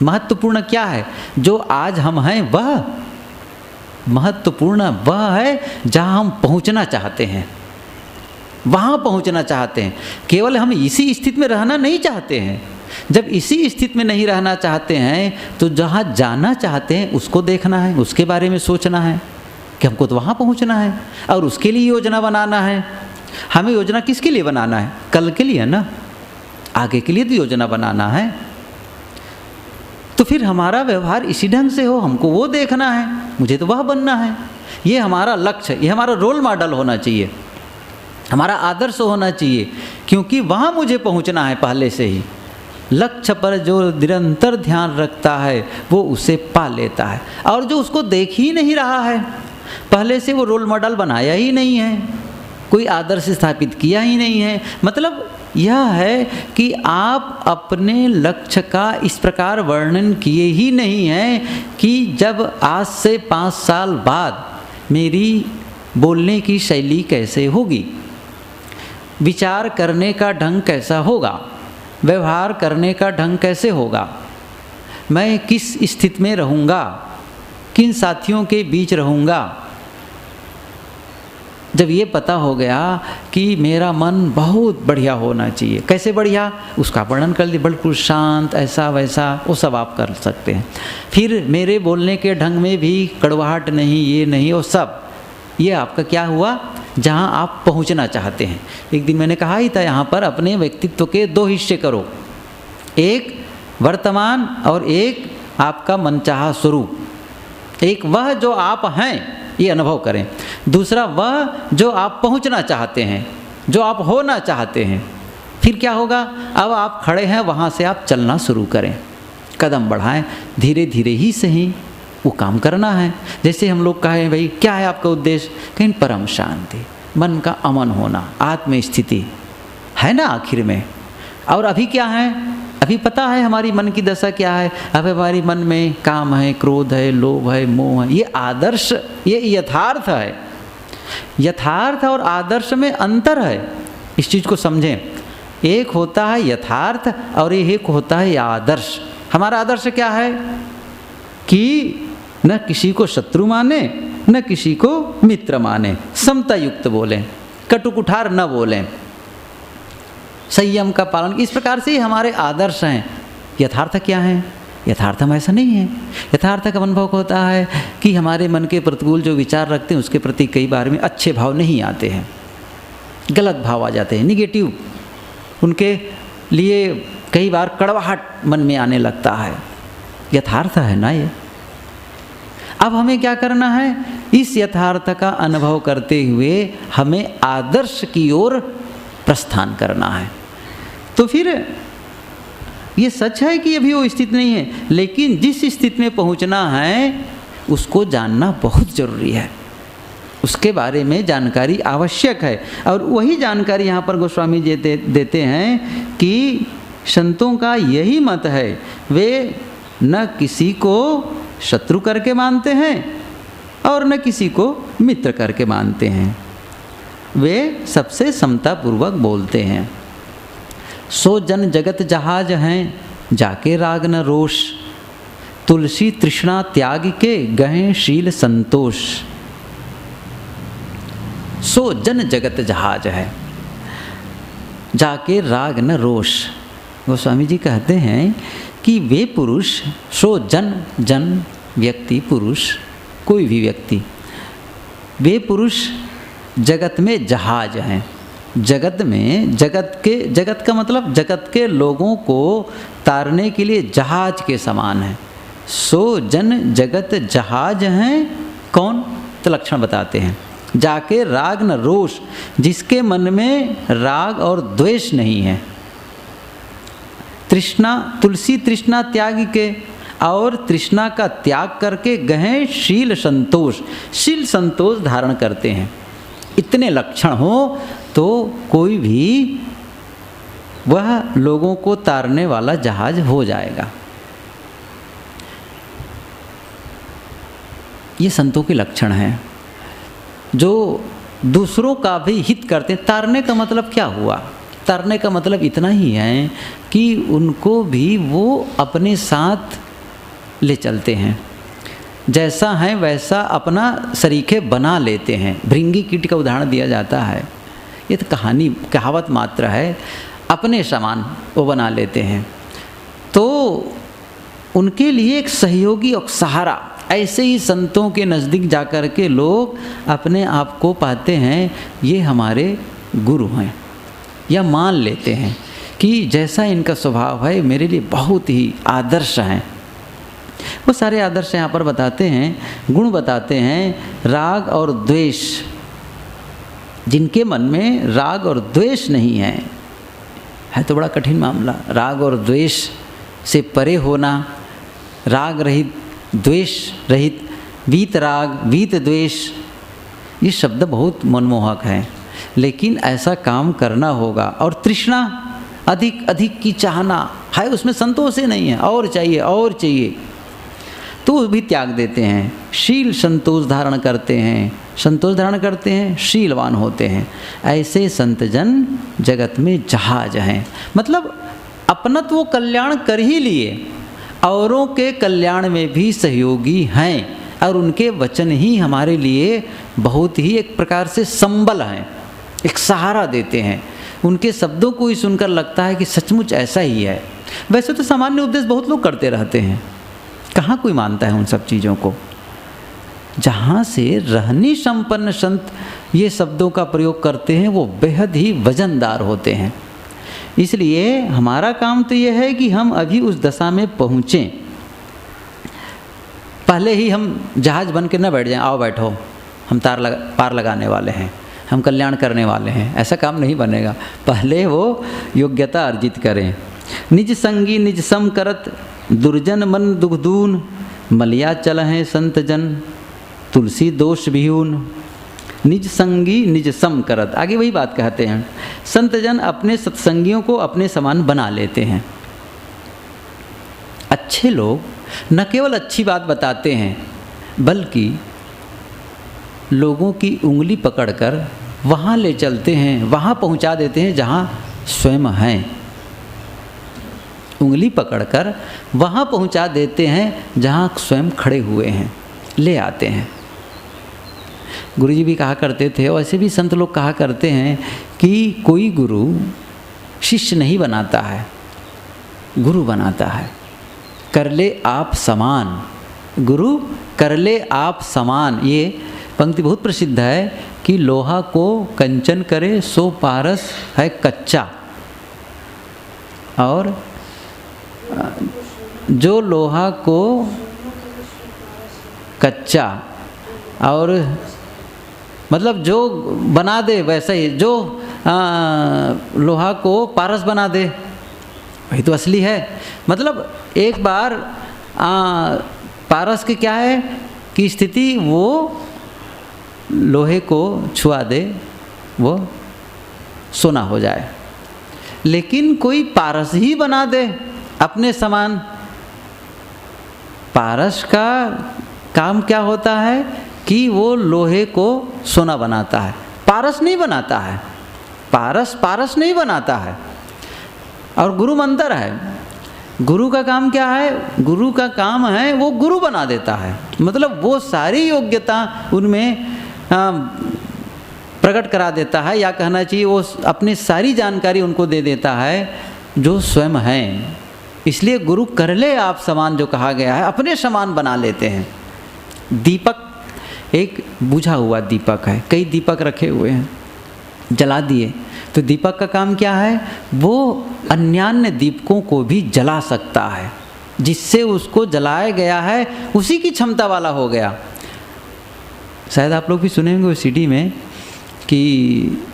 महत्वपूर्ण क्या है? जो आज हम हैं वह महत्वपूर्ण वह है जहाँ हम पहुँचना चाहते हैं, वहाँ पहुँचना चाहते हैं। केवल हम इसी स्थिति में रहना नहीं चाहते हैं। जब इसी स्थिति में नहीं रहना चाहते हैं तो जहाँ जाना चाहते हैं उसको देखना है, उसके बारे में सोचना है कि हमको तो वहाँ पहुँचना है और उसके लिए योजना बनाना है। हमें योजना किसके लिए बनाना है? कल के लिए ना, आगे के लिए तो योजना बनाना है। तो फिर हमारा व्यवहार इसी ढंग से हो, हमको वो देखना है, मुझे तो वह बनना है। ये हमारा लक्ष्य, ये हमारा रोल मॉडल होना चाहिए, हमारा आदर्श होना चाहिए, क्योंकि वहाँ मुझे पहुँचना है पहले से ही। लक्ष्य पर जो निरंतर ध्यान रखता है वो उसे पा लेता है, और जो उसको देख ही नहीं रहा है, पहले से वो रोल मॉडल बनाया ही नहीं है, कोई आदर्श स्थापित किया ही नहीं है, मतलब यह है कि आप अपने लक्ष्य का इस प्रकार वर्णन किए ही नहीं हैं कि जब आज से 5 साल बाद मेरी बोलने की शैली कैसे होगी, विचार करने का ढंग कैसा होगा, व्यवहार करने का ढंग कैसे होगा, मैं किस स्थिति में रहूँगा, किन साथियों के बीच रहूँगा। जब ये पता हो गया कि मेरा मन बहुत बढ़िया होना चाहिए, कैसे बढ़िया, उसका वर्णन कर दिया, बिल्कुल शांत, ऐसा वैसा, वो सब आप कर सकते हैं। फिर मेरे बोलने के ढंग में भी कड़वाहट नहीं, ये नहीं, वो सब, ये आपका क्या हुआ, जहाँ आप पहुँचना चाहते हैं। एक दिन मैंने कहा ही था यहाँ पर, अपने व्यक्तित्व के 2 हिस्से करो, एक वर्तमान और एक आपका मनचाहा स्वरूप। एक वह जो आप हैं ये अनुभव करें, दूसरा वह जो आप पहुंचना चाहते हैं, जो आप होना चाहते हैं। फिर क्या होगा, अब आप खड़े हैं, वहाँ से आप चलना शुरू करें, कदम बढ़ाएं, धीरे धीरे ही सही वो काम करना है। जैसे हम लोग कहें भाई क्या है आपका उद्देश्य, कहीं परम शांति, मन का अमन होना, आत्म स्थिति है ना आखिर में। और अभी क्या है, अभी पता है हमारी मन की दशा क्या है, अब हमारी मन में काम है, क्रोध है, लोभ है, मोह है। ये आदर्श, ये यथार्थ है। यथार्थ और आदर्श में अंतर है, इस चीज़ को समझें। एक होता है यथार्थ और एक होता है आदर्श। हमारा आदर्श क्या है कि न किसी को शत्रु माने, न किसी को मित्र माने, समता युक्त बोलें, कटुकुठार न बोलें, संयम का पालन, इस प्रकार से हमारे आदर्श हैं। यथार्थ क्या है, यथार्थ में ऐसा नहीं है। यथार्थ का अनुभव होता है कि हमारे मन के प्रतिकूल जो विचार रखते हैं उसके प्रति कई बार में अच्छे भाव नहीं आते हैं, गलत भाव आ जाते हैं, निगेटिव, उनके लिए कई बार कड़वाहट मन में आने लगता है। यथार्थ है ना ये। अब हमें क्या करना है, इस यथार्थ का अनुभव करते हुए हमें आदर्श की ओर प्रस्थान करना है। तो फिर ये सच है कि अभी वो स्थिति नहीं है, लेकिन जिस स्थिति में पहुंचना है उसको जानना बहुत ज़रूरी है, उसके बारे में जानकारी आवश्यक है। और वही जानकारी यहाँ पर गोस्वामी जी देते हैं कि संतों का यही मत है, वे न किसी को शत्रु करके मानते हैं और न किसी को मित्र करके मानते हैं, वे सबसे समतापूर्वक बोलते हैं। सो जन जगत जहाज हैं, जाके राग न रोष, तुलसी तृष्णा त्याग के गहे शील संतोष। सो जन जगत जहाज है, जाके राग न रोष। गोस्वामी जी कहते हैं कि वे पुरुष, सो जन, जन व्यक्ति, पुरुष कोई भी व्यक्ति, वे पुरुष जगत में जहाज हैं। जगत में, जगत का मतलब जगत के लोगों को तारने के लिए जहाज के समान है। सो जन जगत जहाज हैं, कौन? तो लक्षण बताते हैं। जाके राग न रोष, जिसके मन में राग और द्वेष नहीं है। तृष्णा, तुलसी तृष्णा त्याग के, और तृष्णा का त्याग करके गहे शील संतोष, शील संतोष धारण करते हैं। इतने लक्षण हो तो कोई भी वह लोगों को तारने वाला जहाज हो जाएगा। ये संतों के लक्षण हैं जो दूसरों का भी हित करते हैं। तारने का मतलब क्या हुआ? तारने का मतलब इतना ही है कि उनको भी वो अपने साथ ले चलते हैं, जैसा है वैसा अपना सरीखे बना लेते हैं। भृंगी कीट का उदाहरण दिया जाता है, ये तो कहावत मात्र है, अपने समान वो बना लेते हैं। तो उनके लिए एक सहयोगी और सहारा, ऐसे ही संतों के नज़दीक जाकर के लोग अपने आप को पाते हैं ये हमारे गुरु हैं, या मान लेते हैं कि जैसा इनका स्वभाव है मेरे लिए बहुत ही आदर्श हैं। वो सारे आदर्श यहाँ पर बताते हैं, गुण बताते हैं। राग और द्वेष, जिनके मन में राग और द्वेष नहीं है तो बड़ा कठिन मामला। राग और द्वेष से परे होना, राग रहित, द्वेष रहित, वीत राग वीत द्वेष, ये शब्द बहुत मनमोहक हैं, लेकिन ऐसा काम करना होगा। और तृष्णा, अधिक अधिक की चाहना है, उसमें संतोष ही नहीं है, और चाहिए और चाहिए, तो भी त्याग देते हैं। शील संतोष धारण करते हैं, संतोष धारण करते हैं, शीलवान होते हैं। ऐसे संत जन जगत में जहाज हैं, मतलब अपना तो वो कल्याण कर ही लिए, औरों के कल्याण में भी सहयोगी हैं, और उनके वचन ही हमारे लिए बहुत ही एक प्रकार से संबल हैं, एक सहारा देते हैं। उनके शब्दों को ही सुनकर लगता है कि सचमुच ऐसा ही है। वैसे तो सामान्य उपदेश बहुत लोग करते रहते हैं, कहाँ कोई मानता है उन सब चीज़ों को। जहाँ से रहनी संपन्न संत ये शब्दों का प्रयोग करते हैं वो बेहद ही वजनदार होते हैं। इसलिए हमारा काम तो ये है कि हम अभी उस दशा में पहुँचें, पहले ही हम जहाज बन के न बैठ जाएं, आओ बैठो हम पार लगाने वाले हैं, हम कल्याण करने वाले हैं, ऐसा काम नहीं बनेगा। पहले वो योग्यता अर्जित करें। निज संगी निज सम करत, दुर्जन मन दुखदून, मलिया चल हैं संत जन, तुलसी दोष भीऊन। निज संगी निज सम करत, आगे वही बात कहते हैं। संत जन अपने सत्संगियों को अपने समान बना लेते हैं। अच्छे लोग न केवल अच्छी बात बताते हैं, बल्कि लोगों की उंगली पकड़कर वहाँ ले चलते हैं, वहाँ पहुँचा देते हैं जहाँ स्वयं हैं। उंगली पकड़कर वहाँ पहुँचा देते हैं जहाँ स्वयं खड़े हुए हैं, ले आते हैं। गुरुजी भी कहा करते थे, और ऐसे भी संत लोग कहा करते हैं कि कोई गुरु शिष्य नहीं बनाता है, गुरु बनाता है। कर ले आप समान, गुरु कर ले आप समान। ये पंक्ति बहुत प्रसिद्ध है कि लोहा को कंचन करे सो पारस है कच्चा, और जो लोहा को कच्चा, और मतलब जो बना दे वैसा ही, जो लोहा को पारस बना दे, वही तो असली है। मतलब एक बार पारस की क्या है कि स्थिति, वो लोहे को छुआ दे वो सोना हो जाए। लेकिन कोई पारस ही बना दे अपने समान। पारस का काम क्या होता है कि वो लोहे को सोना बनाता है, पारस नहीं बनाता है। पारस नहीं बनाता है। और गुरु मंत्र है, गुरु का काम क्या है? गुरु का काम है वो गुरु बना देता है। मतलब वो सारी योग्यता उनमें प्रकट करा देता है, या कहना चाहिए वो अपनी सारी जानकारी उनको दे देता है जो स्वयं हैं। इसलिए गुरु कर ले आप समान जो कहा गया है, अपने समान बना लेते हैं। दीपक एक बुझा हुआ दीपक है, कई दीपक रखे हुए हैं, जला दिए तो दीपक का काम क्या है? वो अन्यान्य दीपकों को भी जला सकता है। जिससे उसको जलाया गया है उसी की क्षमता वाला हो गया। शायद आप लोग भी सुने होंगे सीडी में कि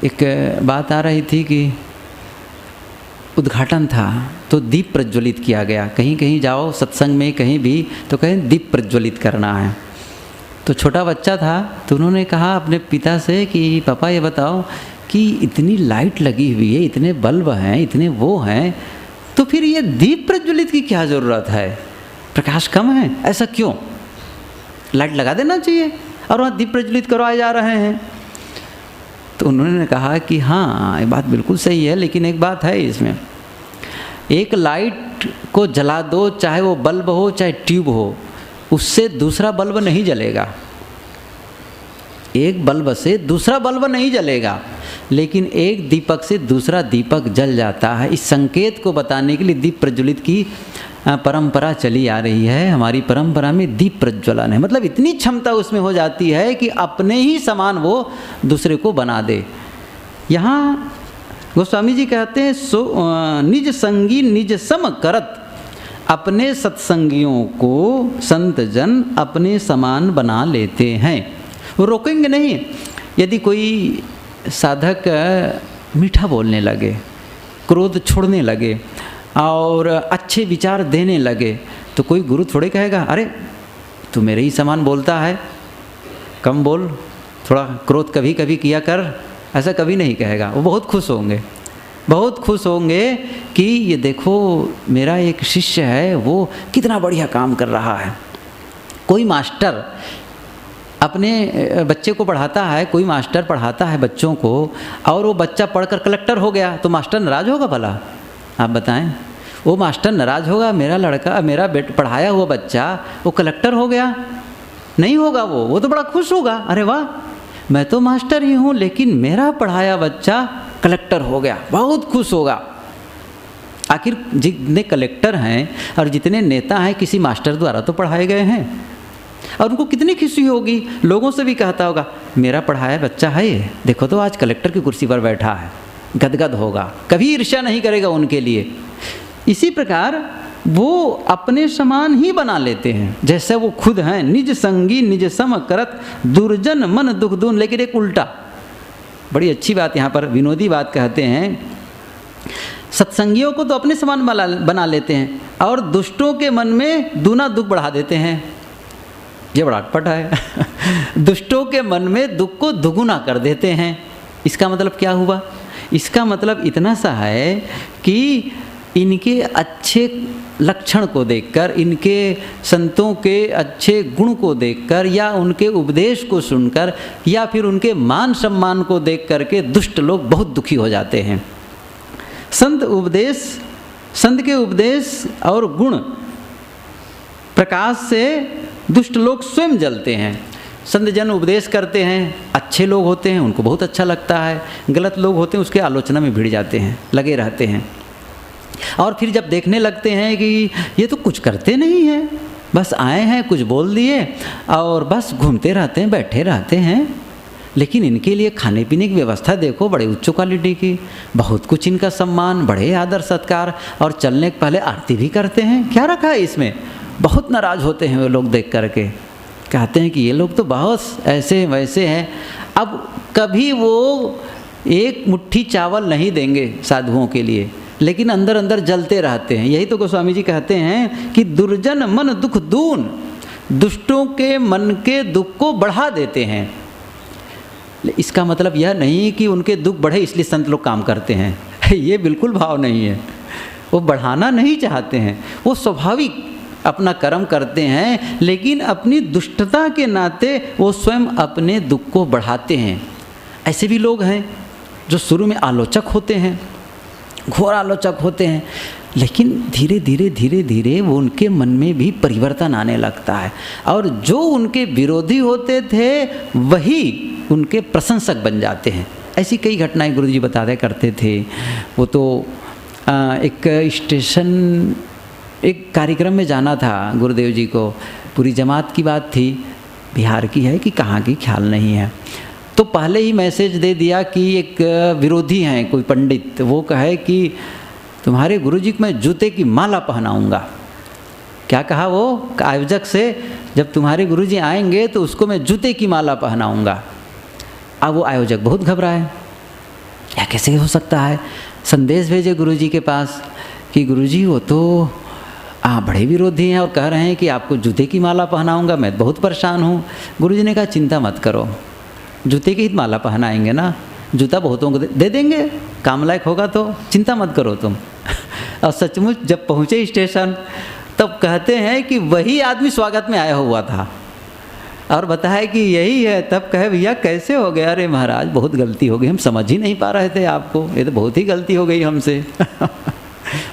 एक बात आ रही थी कि उद्घाटन था तो दीप प्रज्वलित किया गया। कहीं कहीं जाओ सत्संग में कहीं भी तो कहें दीप प्रज्वलित करना है। तो छोटा बच्चा था तो उन्होंने कहा अपने पिता से कि पापा ये बताओ कि इतनी लाइट लगी हुई है, इतने बल्ब हैं, इतने वो हैं, तो फिर ये दीप प्रज्वलित की क्या ज़रूरत है? प्रकाश कम है, ऐसा क्यों? लाइट लगा देना चाहिए और वहाँ दीप प्रज्वलित करवाए जा रहे हैं। तो उन्होंने कहा कि हाँ ये बात बिल्कुल सही है, लेकिन एक बात है इसमें, एक लाइट को जला दो, चाहे वो बल्ब हो चाहे ट्यूब हो, उससे दूसरा बल्ब नहीं जलेगा। एक बल्ब से दूसरा बल्ब नहीं जलेगा, लेकिन एक दीपक से दूसरा दीपक जल जाता है। इस संकेत को बताने के लिए दीप प्रज्वलित की परंपरा चली आ रही है। हमारी परंपरा में दीप प्रज्वलन है, मतलब इतनी क्षमता उसमें हो जाती है कि अपने ही समान वो दूसरे को बना दे। यहाँ गोस्वामी जी कहते हैं निज संगी निज सम करत, अपने सत्संगियों को संत जन अपने समान बना लेते हैं। वो रोकेंगे नहीं। यदि कोई साधक मीठा बोलने लगे, क्रोध छोड़ने लगे और अच्छे विचार देने लगे, तो कोई गुरु थोड़े कहेगा अरे तू मेरे ही समान बोलता है, कम बोल, थोड़ा क्रोध कभी कभी किया कर, ऐसा कभी नहीं कहेगा। वो बहुत खुश होंगे, बहुत खुश होंगे कि ये देखो मेरा एक शिष्य है वो कितना बढ़िया काम कर रहा है। कोई मास्टर अपने बच्चे को पढ़ाता है, कोई मास्टर पढ़ाता है बच्चों को और वो बच्चा पढ़कर कलेक्टर हो गया तो मास्टर नाराज़ होगा भला? आप बताएं, वो मास्टर नाराज़ होगा? मेरा लड़का, मेरा पढ़ाया हुआ बच्चा वो कलेक्टर हो गया? नहीं होगा। वो तो बड़ा खुश होगा, अरे वाह मैं तो मास्टर ही हूँ लेकिन मेरा पढ़ाया बच्चा कलेक्टर हो गया, बहुत खुश होगा। आखिर जितने कलेक्टर हैं और जितने नेता हैं किसी मास्टर द्वारा तो पढ़ाए गए हैं, और उनको कितनी खुशी होगी। लोगों से भी कहता होगा मेरा पढ़ाया बच्चा है ये, देखो तो आज कलेक्टर की कुर्सी पर बैठा है, गदगद होगा, कभी ईर्ष्या नहीं करेगा उनके लिए। इसी प्रकार वो अपने समान ही बना लेते हैं जैसे वो खुद हैं। निज संगी निज सम करत, दुर्जन मन दुख दून। लेकिन एक उल्टा, बड़ी अच्छी बात यहाँ पर विनोदी बात कहते हैं, सत्संगियों को तो अपने समान बना लेते हैं और दुष्टों के मन में दूना दुख बढ़ा देते हैं। ये बड़ा अटपटा है। दुष्टों के मन में दुख को दुगुना कर देते हैं। इसका मतलब क्या हुआ? इसका मतलब इतना सा है कि इनके अच्छे लक्षण को देखकर, इनके संतों के अच्छे गुण को देखकर, या उनके उपदेश को सुनकर, या फिर उनके मान सम्मान को देख करके दुष्ट लोग बहुत दुखी हो जाते हैं। संत के उपदेश और गुण प्रकाश से दुष्ट लोग स्वयं जलते हैं। संत जन उपदेश करते हैं, अच्छे लोग होते हैं उनको बहुत अच्छा लगता है, गलत लोग होते हैं उसके आलोचना में भिड़ जाते हैं, लगे रहते हैं। और फिर जब देखने लगते हैं कि ये तो कुछ करते नहीं हैं, बस आए हैं कुछ बोल दिए और बस घूमते रहते हैं, बैठे रहते हैं, लेकिन इनके लिए खाने पीने की व्यवस्था देखो बड़े उच्च क्वालिटी की, बहुत कुछ इनका सम्मान, बड़े आदर सत्कार, और चलने के पहले आरती भी करते हैं, क्या रखा है इसमें? बहुत नाराज़ होते हैं वो लोग देख करके, कहते हैं कि ये लोग तो बहुत ऐसे वैसे हैं। अब कभी वो एक मुट्ठी चावल नहीं देंगे साधुओं के लिए, लेकिन अंदर अंदर जलते रहते हैं। यही तो गोस्वामी जी कहते हैं कि दुर्जन मन दुख दून, दुष्टों के मन के दुख को बढ़ा देते हैं। इसका मतलब यह नहीं कि उनके दुख बढ़े इसलिए संत लोग काम करते हैं, ये बिल्कुल भाव नहीं है। वो बढ़ाना नहीं चाहते हैं, वो स्वाभाविक अपना कर्म करते हैं, लेकिन अपनी दुष्टता के नाते वो स्वयं अपने दुख को बढ़ाते हैं। ऐसे भी लोग हैं जो शुरू में आलोचक होते हैं, घोर आलोचक होते हैं, लेकिन धीरे धीरे धीरे धीरे वो उनके मन में भी परिवर्तन आने लगता है, और जो उनके विरोधी होते थे वही उनके प्रशंसक बन जाते हैं। ऐसी कई घटनाएं गुरु जी बताया करते थे। वो तो एक स्टेशन, एक कार्यक्रम में जाना था गुरुदेव जी को, पूरी जमात की बात थी, बिहार की है कि कहाँ की ख्याल नहीं है। तो पहले ही मैसेज दे दिया कि एक विरोधी हैं कोई पंडित, वो कहे कि तुम्हारे गुरुजी को मैं जूते की माला पहनाऊंगा। क्या कहा वो आयोजक से, जब तुम्हारे गुरुजी आएंगे तो उसको मैं जूते की माला पहनाऊंगा। अब वो आयोजक बहुत घबराए, क्या कैसे हो सकता है। संदेश भेजे गुरुजी के पास कि गुरुजी वो तो बड़े विरोधी हैं और कह रहे हैं कि आपको जूते की माला पहनाऊंगा, मैं बहुत परेशान हूँ। गुरुजी ने कहा चिंता मत करो, जूते की ही माला पहनाएंगे ना, जूता बहुतों को दे देंगे, काम लायक होगा तो चिंता मत करो तुम। और सचमुच जब पहुँचे स्टेशन तब कहते हैं कि वही आदमी स्वागत में आया हुआ था और बताया कि यही है। तब कहे भैया कैसे हो गया? अरे महाराज बहुत गलती हो गई, हम समझ ही नहीं पा रहे थे आपको, ये तो बहुत ही गलती हो गई हमसे।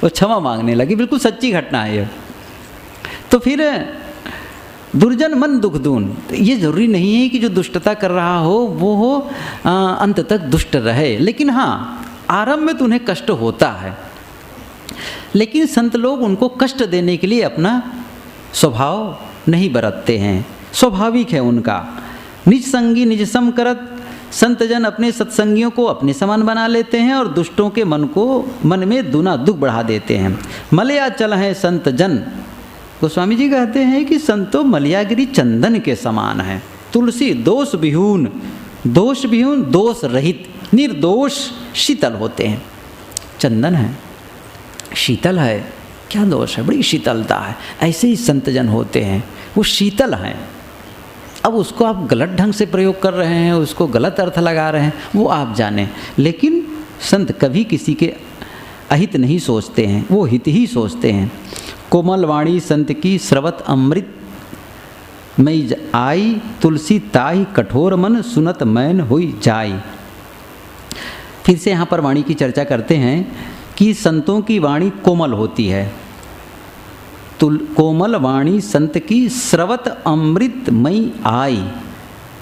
वो क्षमा मांगने लगी, बिल्कुल सच्ची घटना है ये। तो फिर दुर्जन मन दुख दून, ये ज़रूरी नहीं है कि जो दुष्टता कर रहा हो वो हो अंत तक दुष्ट रहे, लेकिन हाँ आरंभ में तो उन्हें कष्ट होता है, लेकिन संत लोग उनको कष्ट देने के लिए अपना स्वभाव नहीं बरतते हैं, स्वाभाविक है उनका। निज संगी निज सम करत, संत जन अपने सत्संगियों को अपने समान बना लेते हैं और दुष्टों के मन में दूना दुख बढ़ा देते हैं। मलया चल है संत जन, गोस्वामी जी कहते हैं कि संतो मलयागिरी चंदन के समान है। तुलसी दोष विहून, दोष विहून दोष रहित, निर्दोष शीतल होते हैं। चंदन है, शीतल है, क्या दोष है, बड़ी शीतलता है। ऐसे ही संतजन होते हैं, वो शीतल हैं। अब उसको आप गलत ढंग से प्रयोग कर रहे हैं, उसको गलत अर्थ लगा रहे हैं, वो आप जाने, लेकिन संत कभी किसी के अहित नहीं सोचते हैं, वो हित ही सोचते हैं। कोमल वाणी संत की स्रवत अमृत मई आई, तुलसी ताई कठोर मन सुनत मैन हुई जाई। फिर से यहाँ पर वाणी की चर्चा करते हैं कि संतों की वाणी कोमल होती है। कोमल वाणी संत की स्रवत अमृतमयी आई,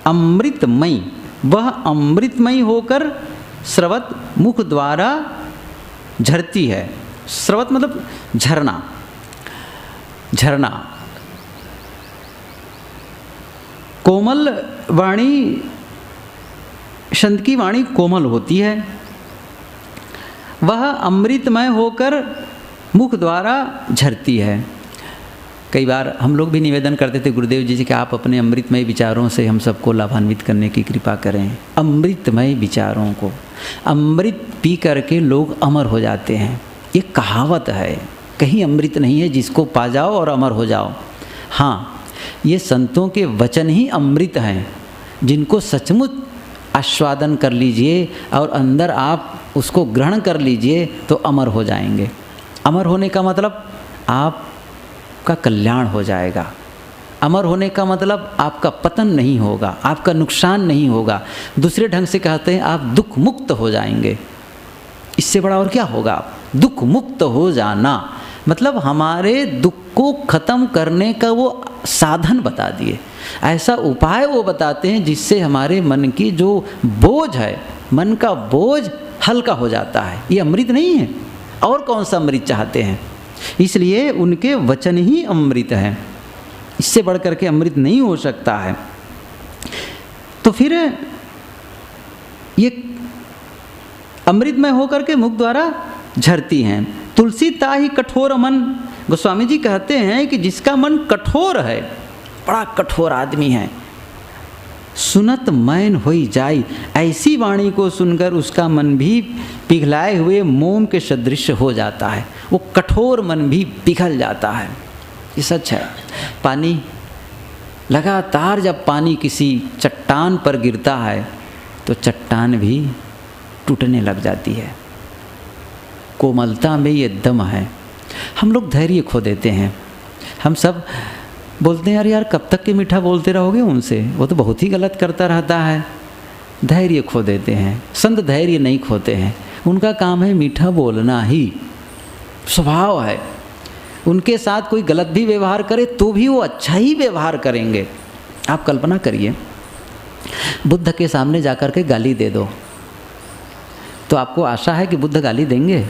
अमृतमयी, वह अमृतमयी होकर स्रवत मुख द्वारा झरती है। स्रवत मतलब झरना, झरना। कोमल वाणी, संत की वाणी कोमल होती है, वह अमृतमय होकर मुख द्वारा झरती है। कई बार हम लोग भी निवेदन करते थे गुरुदेव जी कि आप अपने अमृतमय विचारों से हम सबको लाभान्वित करने की कृपा करें। अमृतमय विचारों को, अमृत पी करके लोग अमर हो जाते हैं, ये कहावत है, कहीं अमृत नहीं है जिसको पा जाओ और अमर हो जाओ। हाँ, ये संतों के वचन ही अमृत हैं, जिनको सचमुच आस्वादन कर लीजिए और अंदर आप उसको ग्रहण कर लीजिए तो अमर हो जाएंगे। अमर होने का मतलब आपका कल्याण हो जाएगा। अमर होने का मतलब आपका पतन नहीं होगा, आपका नुकसान नहीं होगा। दूसरे ढंग से कहते हैं आप दुख मुक्त हो जाएंगे। इससे बड़ा और क्या होगा? दुख मुक्त हो जाना मतलब हमारे दुख को ख़त्म करने का वो साधन बता दिए, ऐसा उपाय वो बताते हैं जिससे हमारे मन की जो बोझ है, मन का बोझ हल्का हो जाता है। ये अमृत नहीं है, और कौन सा अमृत चाहते हैं? इसलिए उनके वचन ही अमृत है, इससे बढ़कर के अमृत नहीं हो सकता है। तो फिर ये अमृतमय होकर के मुख द्वारा झरती हैं। तुलसी ताहि कठोर मन, गोस्वामी जी कहते हैं कि जिसका मन कठोर है, बड़ा कठोर आदमी है, सुनत मैन होई जाई, ऐसी वाणी को सुनकर उसका मन भी पिघलाए हुए मोम के सदृश हो जाता है। वो कठोर मन भी पिघल जाता है। ये सच है। पानी लगातार जब पानी किसी चट्टान पर गिरता है तो चट्टान भी टूटने लग जाती है। कोमलता में ये दम है। हम लोग धैर्य खो देते हैं। हम सब बोलते हैं यार कब तक के मीठा बोलते रहोगे उनसे, वो तो बहुत ही गलत करता रहता है। धैर्य खो देते हैं। संत धैर्य नहीं खोते हैं। उनका काम है मीठा बोलना ही, स्वभाव है। उनके साथ कोई गलत भी व्यवहार करे तो भी वो अच्छा ही व्यवहार करेंगे। आप कल्पना करिए, बुद्ध के सामने जाकर के गाली दे दो तो आपको आशा है कि बुद्ध गाली देंगे?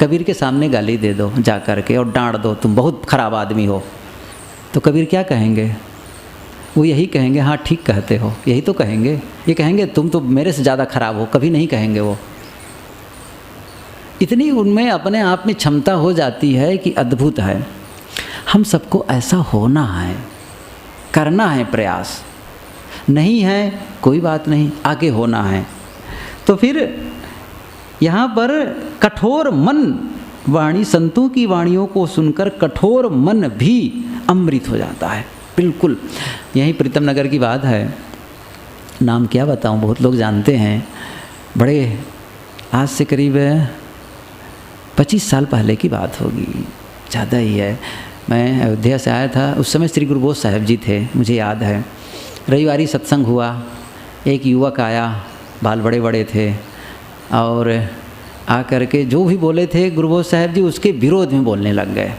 कबीर के सामने गाली दे दो जा कर के और डांट दो तुम बहुत खराब आदमी हो, तो कबीर क्या कहेंगे? वो यही कहेंगे हाँ ठीक कहते हो, यही तो कहेंगे। ये कहेंगे तुम तो मेरे से ज़्यादा खराब हो, कभी नहीं कहेंगे वो। इतनी उनमें अपने आप में क्षमता हो जाती है कि अद्भुत है। हम सबको ऐसा होना है, करना है प्रयास। नहीं है कोई बात नहीं, आगे होना है। तो फिर यहाँ पर कठोर मन वाणी, संतों की वाणियों को सुनकर कठोर मन भी अमृत हो जाता है। बिल्कुल यहीं प्रीतम नगर की बात है। नाम क्या बताऊँ, बहुत लोग जानते हैं। बड़े आज से करीब 25 साल पहले की बात होगी, ज़्यादा ही है। मैं अयोध्या से आया था, उस समय श्री गुरु बोध साहब जी थे, मुझे याद है। रविवारी सत्संग हुआ, एक युवक आया, बाल बड़े बड़े थे, और आकर के जो भी बोले थे गुरु बोध साहब जी उसके विरोध में बोलने लग गए,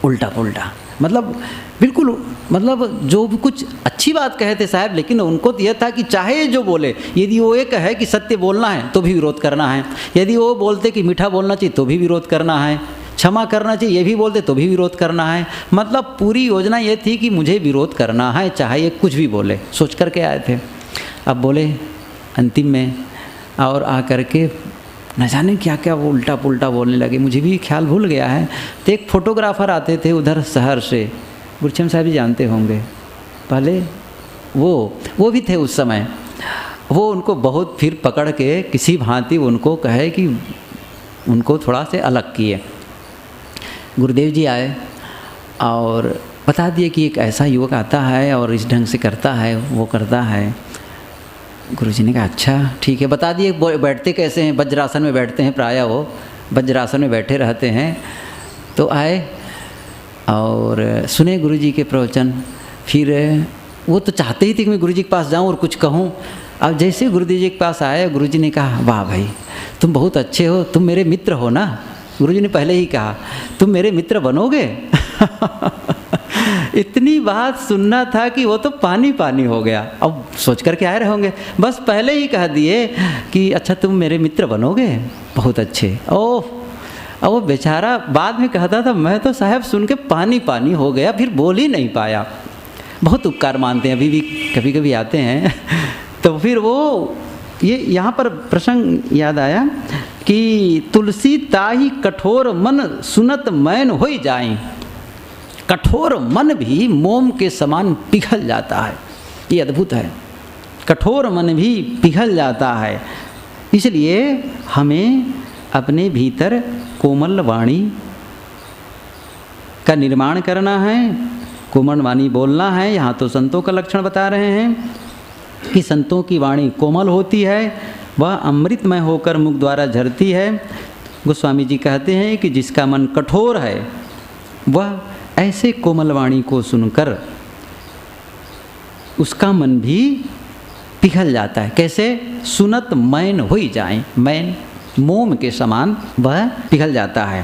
उल्टा पुल्टा। मतलब बिल्कुल, मतलब जो भी कुछ अच्छी बात कहे थे साहब, लेकिन उनको तो यह था कि चाहे जो बोले, यदि वो ये कहे कि सत्य बोलना है तो भी विरोध करना है, यदि वो बोलते कि मीठा बोलना चाहिए तो भी विरोध करना है, क्षमा करना चाहिए ये भी बोलते तो भी विरोध करना है। मतलब पूरी योजना ये थी कि मुझे विरोध करना है, चाहे ये कुछ भी बोले। सोच करके आए थे। अब बोले अंतिम में और आकर के न जाने क्या क्या वो उल्टा पुल्टा बोलने लगे, मुझे भी ख्याल भूल गया है। तो एक फ़ोटोग्राफ़र आते थे उधर शहर से, गुरचम साहब जी जानते होंगे, पहले वो भी थे उस समय। वो उनको बहुत फिर पकड़ के किसी भांति उनको कहे कि उनको थोड़ा से अलग किए। गुरुदेव जी आए और बता दिए कि एक ऐसा युवक आता है और इस ढंग से करता है, वो करता है। गुरुजी ने कहा अच्छा ठीक है, बता दिए बैठते कैसे हैं। वज्रासन में बैठते हैं, प्रायः वो वज्रासन में बैठे रहते हैं। तो आए और सुने गुरुजी के प्रवचन। फिर वो तो चाहते ही थे कि मैं गुरुजी के पास जाऊं और कुछ कहूं। अब जैसे गुरुजी के पास आए, गुरुजी ने कहा वाह भाई तुम बहुत अच्छे हो, तुम मेरे मित्र हो ना। गुरुजी ने पहले ही कहा तुम मेरे मित्र बनोगे। इतनी बात सुनना था कि वो तो पानी पानी हो गया। अब सोच कर के आए रहे होंगे, बस पहले ही कह दिए कि अच्छा तुम मेरे मित्र बनोगे, बहुत अच्छे। ओह, अब वो बेचारा बाद में कहता था मैं तो साहब सुन के पानी पानी हो गया, फिर बोल ही नहीं पाया। बहुत उपकार मानते हैं, अभी भी कभी कभी आते हैं। तो फिर वो ये यहाँ पर प्रसंग याद आया कि तुलसी ताही कठोर मन सुनत मैन होई जाए। कठोर मन भी मोम के समान पिघल जाता है। ये अद्भुत है, कठोर मन भी पिघल जाता है। इसलिए हमें अपने भीतर कोमल वाणी का निर्माण करना है, कोमल वाणी बोलना है। यहाँ तो संतों का लक्षण बता रहे हैं कि संतों की वाणी कोमल होती है, वह अमृतमय होकर मुख द्वारा झरती है। गोस्वामी जी कहते हैं कि जिसका मन कठोर है वह ऐसे कोमल वाणी को सुनकर उसका मन भी पिघल जाता है। कैसे? सुनत मैन होई जाए, मैन मोम के समान वह पिघल जाता है।